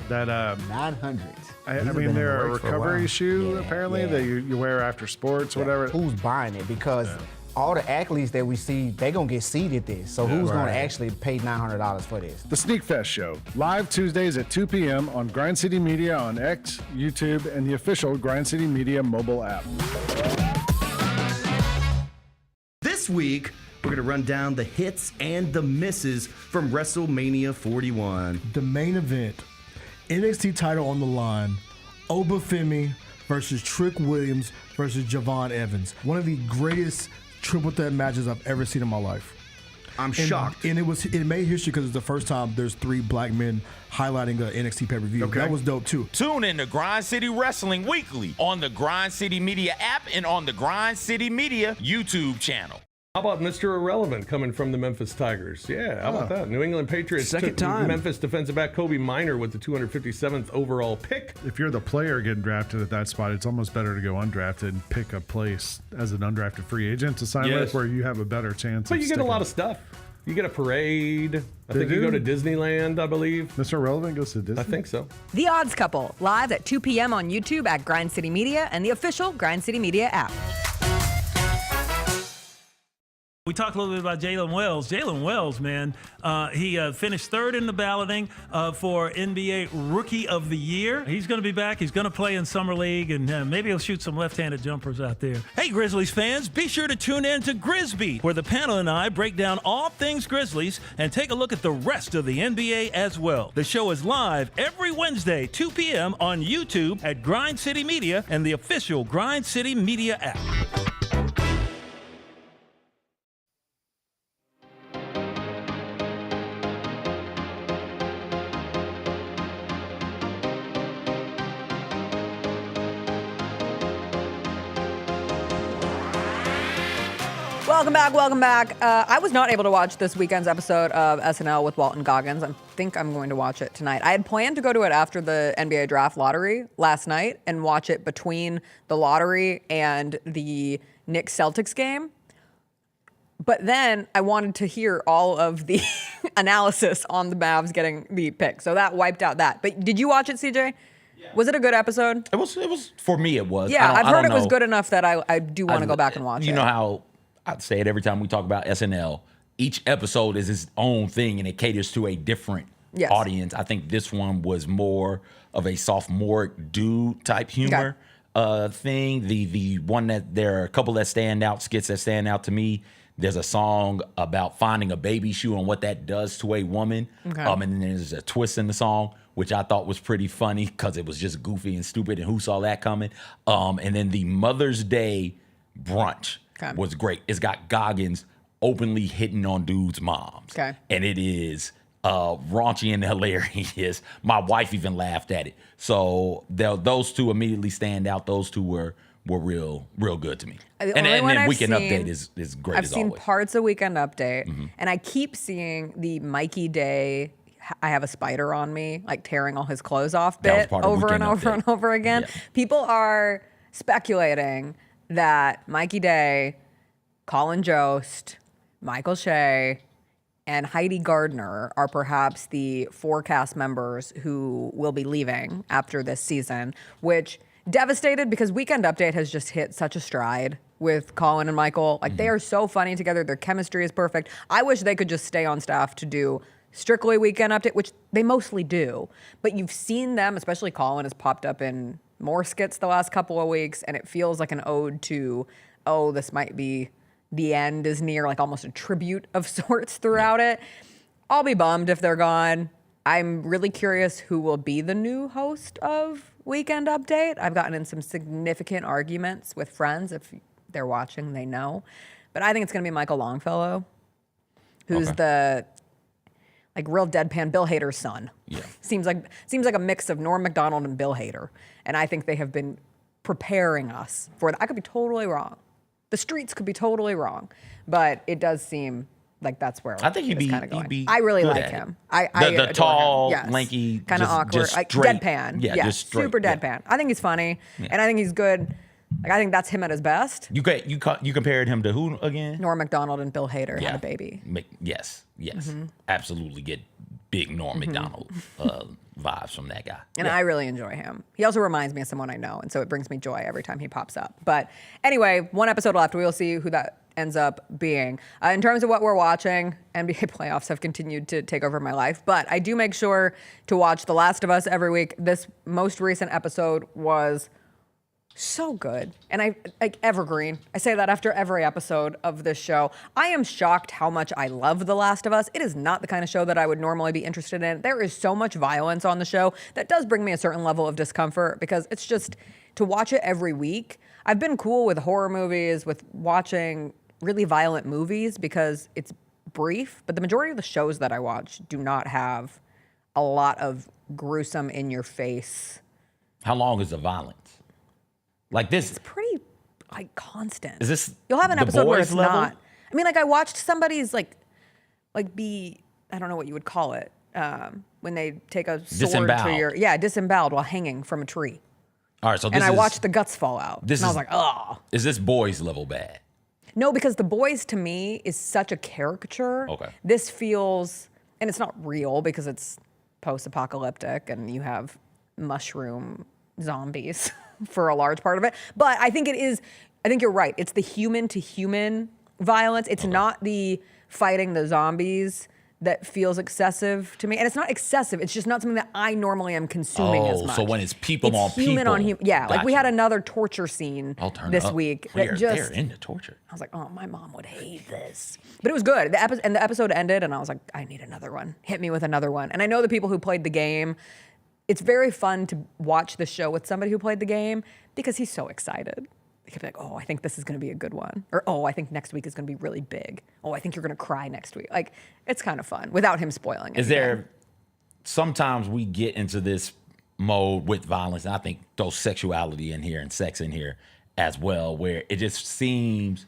that 900. I mean, they're a recovery shoe apparently that you wear after sports, whatever. Who's buying it? Because all the athletes that we see, they're gonna get seeded this. So who's gonna actually pay $900 for this? The Sneak Fest Show, live Tuesdays at 2 p.m. on Grind City Media on X, YouTube, and the official Grind City Media mobile app. This week, we're going to run down the hits and the misses from WrestleMania 41. The main event, NXT title on the line, Obafemi versus Trick Williams versus Javon Evans. One of the greatest triple threat matches I've ever seen in my life. I'm shocked. And it made history because it's the first time there's 3 black men highlighting the NXT pay-per-view. Okay. That was dope too. Tune in to Grind City Wrestling weekly on the Grind City Media app and on the Grind City Media YouTube channel. How about Mr. Irrelevant coming from the Memphis Tigers? Yeah, how about that? New England Patriots Second took time. Memphis defensive back Kobe Minor with the 257th overall pick. If you're the player getting drafted at that spot, it's almost better to go undrafted and pick a place as an undrafted free agent to sign with where you have a better chance But of you get a sticking. lot of stuff. You get a parade. I think you do? go to Disneyland, I believe. Mr. Irrelevant goes to Disney? I think so. The Odds Couple, live at 2 p.m. on YouTube at Grind City Media and the official Grind City Media app. We talked a little bit about Jaylen Wells. Jaylen Wells, man, he finished 3rd in the balloting for NBA Rookie of the Year. He's going to be back. He's going to play in Summer League, and maybe he'll shoot some left-handed jumpers out there. Hey, Grizzlies fans, be sure to tune in to Grizbeat, where the panel and I break down all things Grizzlies and take a look at the rest of the NBA as well. The show is live every Wednesday, 2 p.m. on YouTube at Grind City Media and the official Grind City Media app. Welcome back. I was not able to watch this weekend's episode of SNL with Walton Goggins. I think I'm going to watch it tonight. I had planned to go to it after the NBA draft lottery last night and watch it between the lottery and the Knicks Celtics game. But then I wanted to hear all of the analysis on the Mavs getting the pick. So that wiped out that. But did you watch it, CJ? Yeah. Was it a good episode? It was for me it was. Yeah, I've heard it was good enough that I do want to go back and watch it. You know how I'd say it every time we talk about SNL. Each episode is its own thing and it caters to a different audience. I think this one was more of a sophomore dude type humor thing. The one that there are a couple that stand out, skits that stand out to me. There's a song about finding a baby shoe and what that does to a woman. Okay. And then there's a twist in the song, which I thought was pretty funny because it was just goofy and stupid and who saw that coming. And then the Mother's Day brunch was great. It's got Goggins openly hitting on dudes' moms. Okay. And it is raunchy and hilarious. My wife even laughed at it. So those two immediately stand out. Those two were real good to me. And then Weekend Update is great I've as seen always. parts of Weekend Update, and I keep seeing the Mikey Day, I have a spider on me, like tearing all his clothes off bit over and over and over again. Yeah. People are speculating that Mikey Day, Colin Jost, Michael Shea, and Heidi Gardner are perhaps the 4 cast members who will be leaving after this season, which devastated because Weekend Update has just hit such a stride with Colin and Michael. Like they are so funny together. Their chemistry is perfect. I wish they could just stay on staff to do strictly Weekend Update, which they mostly do. But you've seen them, especially Colin has popped up in more skits the last couple of weeks, and it feels like an ode to, oh, this might be the end is near, like almost a tribute of sorts throughout it. I'll be bummed if they're gone. I'm really curious who will be the new host of Weekend Update. I've gotten in some significant arguments with friends. If they're watching, they know. But But I think it's going to be Michael Longfellow, who's the like real deadpan Bill Hader's son. Yeah. Seems like a mix of Norm Macdonald and Bill Hader. And I think they have been preparing us for that. I could be totally wrong. The streets could be totally wrong. But it does seem like that's where I think he'd be I really good like at him. it. I The adore tall, him. Yes. lanky, kind of awkward, just like straight. deadpan. Yeah, just straight. super deadpan. Yeah. I think he's funny, and I think he's good. Like I think that's him at his best. You compared him to who again? Norm Macdonald and Bill Hader had a baby. Yes, Mhm. absolutely get big Norm Macdonald vibes from that guy. And I really enjoy him. He also reminds me of someone I know, and so it brings me joy every time he pops up. But anyway, one episode left. We will see who that ends up being. In terms of what we're watching, NBA playoffs have continued to take over my life, but I do make sure to watch The Last of Us every week. This most recent episode was so good. And I like evergreen. I say that after every episode of this show. I am shocked how much I love The Last of Us. It is not the kind of show that I would normally be interested in. There is so much violence on the show that does bring me a certain level of discomfort because it's just to watch it every week. I've been cool with horror movies, with watching really violent movies because it's brief, but the majority of the shows that I watch do not have a lot of gruesome in your face. How long is the violence? Like this? It's pretty like constant. Is this? You'll have an the episode where boys it's level? not. I mean, like I watched somebody's like be I don't know what you would call it when they take a sword Disemboweled. to your disemboweled while hanging from a tree. All right, so this And I is, watched the guts fall out. This and I was is- like, oh. Is this boys level bad? No, because The Boys to me is such a caricature. Okay. This feels, and it's not real because it's post-apocalyptic and you have mushroom zombies for a large part of it. But I think you're right. It's the human to human violence. It's not the fighting the zombies that feels excessive to me. And it's not excessive. It's just not something that I normally am consuming as much. So when it's people on human people. on human. Yeah, like we Gotcha. had another torture scene I'll turn this up. week. They're that into torture. I was like, oh, my mom would hate this. But it was good. The episode ended, and I was like, I need another one. Hit me with another one. And I know the people who played the game. It's very fun to watch the show with somebody who played the game because he's so excited. He could be like, oh, I think this is going to be a good one. Or, oh, I think next week is going to be really big. Oh, I think you're going to cry next week. Like, it's kind of fun without him spoiling it. Is there, sometimes we get into this mode with violence, and I think throw sexuality in here and sex in here as well, where it just seems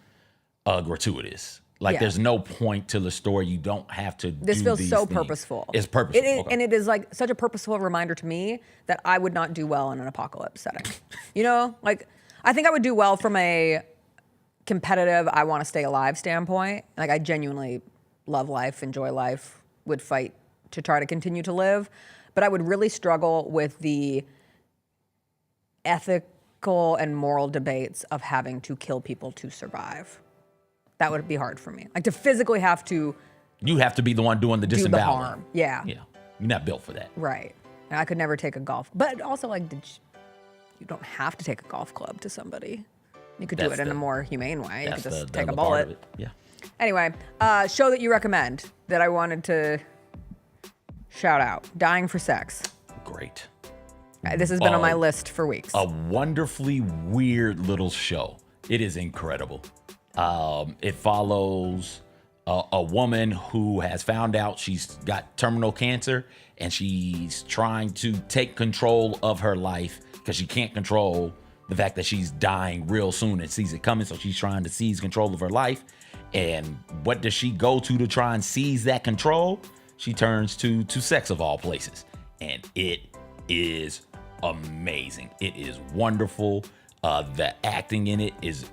gratuitous. Like there's no point to the story. You don't have to This do feels these so things. purposeful. It's purposeful. It is, okay. and it is like such a purposeful reminder to me that I would not do well in an apocalypse setting. You know, like I think I would do well from a competitive, I want to stay alive standpoint. Like I genuinely love life, enjoy life, would fight to try to continue to live. But I would really struggle with the ethical and moral debates of having to kill people to survive. That would be hard for me. Like to physically have to You have to be the one doing the do the disemboweling. harm. Yeah. Yeah. You're not built for that. Right. And I could never take a golf. But also, like, you don't have to take a golf club to somebody. You could do That's it in the- a more humane way. You That's could just the take a other part of bullet. it. Yeah. Anyway, show that you recommend that I wanted to shout out. Dying for Sex. Great. This has been on my list for weeks. A wonderfully weird little show. It is incredible. It follows a woman who has found out she's got terminal cancer and she's trying to take control of her life because she can't control the fact that she's dying real soon and sees it coming. So she's trying to seize control of her life. And what does she go to try and seize that control? She turns to sex of all places. And it is amazing. It is wonderful. The acting in it is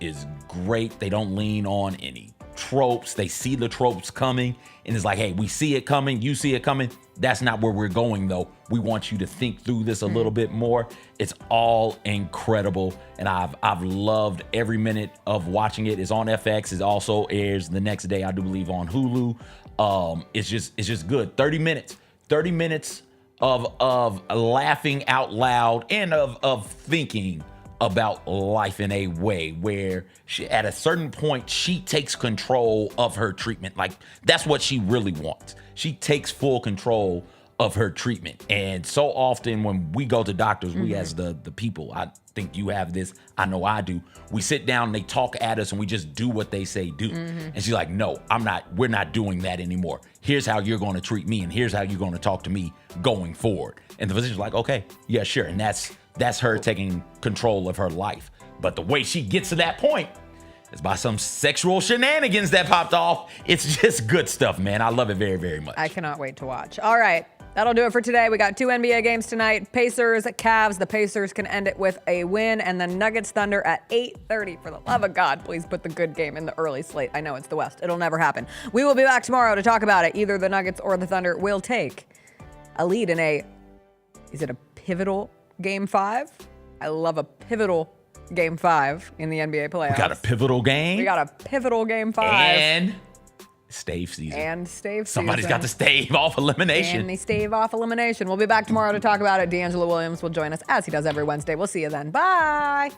great. They don't lean on any tropes. They see the tropes coming and it's like, hey, we see it coming. You see it coming. That's not where we're going though. We want you to think through this a little bit more. It's all incredible. And I've loved every minute of watching it. It's on FX. It also airs the next day, I do believe, on Hulu. It's just good. 30 minutes of laughing out loud and of thinking about life in a way where at a certain point she takes control of her treatment. Like that's what she really wants. She takes full control of her treatment. And so often when we go to doctors, we as the people, I think you have this, I know I do, we sit down and they talk at us and we just do what they say do. And she's like, no, we're not doing that anymore. Here's how you're going to treat me and here's how you're going to talk to me going forward. And the physician's like, okay, yeah, sure. And that's her taking control of her life. But the way she gets to that point is by some sexual shenanigans that popped off. It's just good stuff, man. I love it very, very much. I cannot wait to watch. All right. That'll do it for today. We got 2 NBA games tonight. Pacers, Cavs. The Pacers can end it with a win. And then Nuggets, Thunder at 8:30. For the love of God, please put the good game in the early slate. I know it's the West. It'll never happen. We will be back tomorrow to talk about it. Either the Nuggets or the Thunder will take a lead in is it a pivotal Game 5? I love a pivotal Game 5 in the NBA playoffs. We got a pivotal game. We got a pivotal Game 5. And stave season. Somebody's got to stave off elimination. And they stave off elimination. We'll be back tomorrow to talk about it. D'Angelo Williams will join us as he does every Wednesday. We'll see you then. Bye.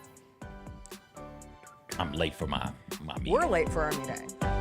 I'm late for my meeting. We're late for our meeting.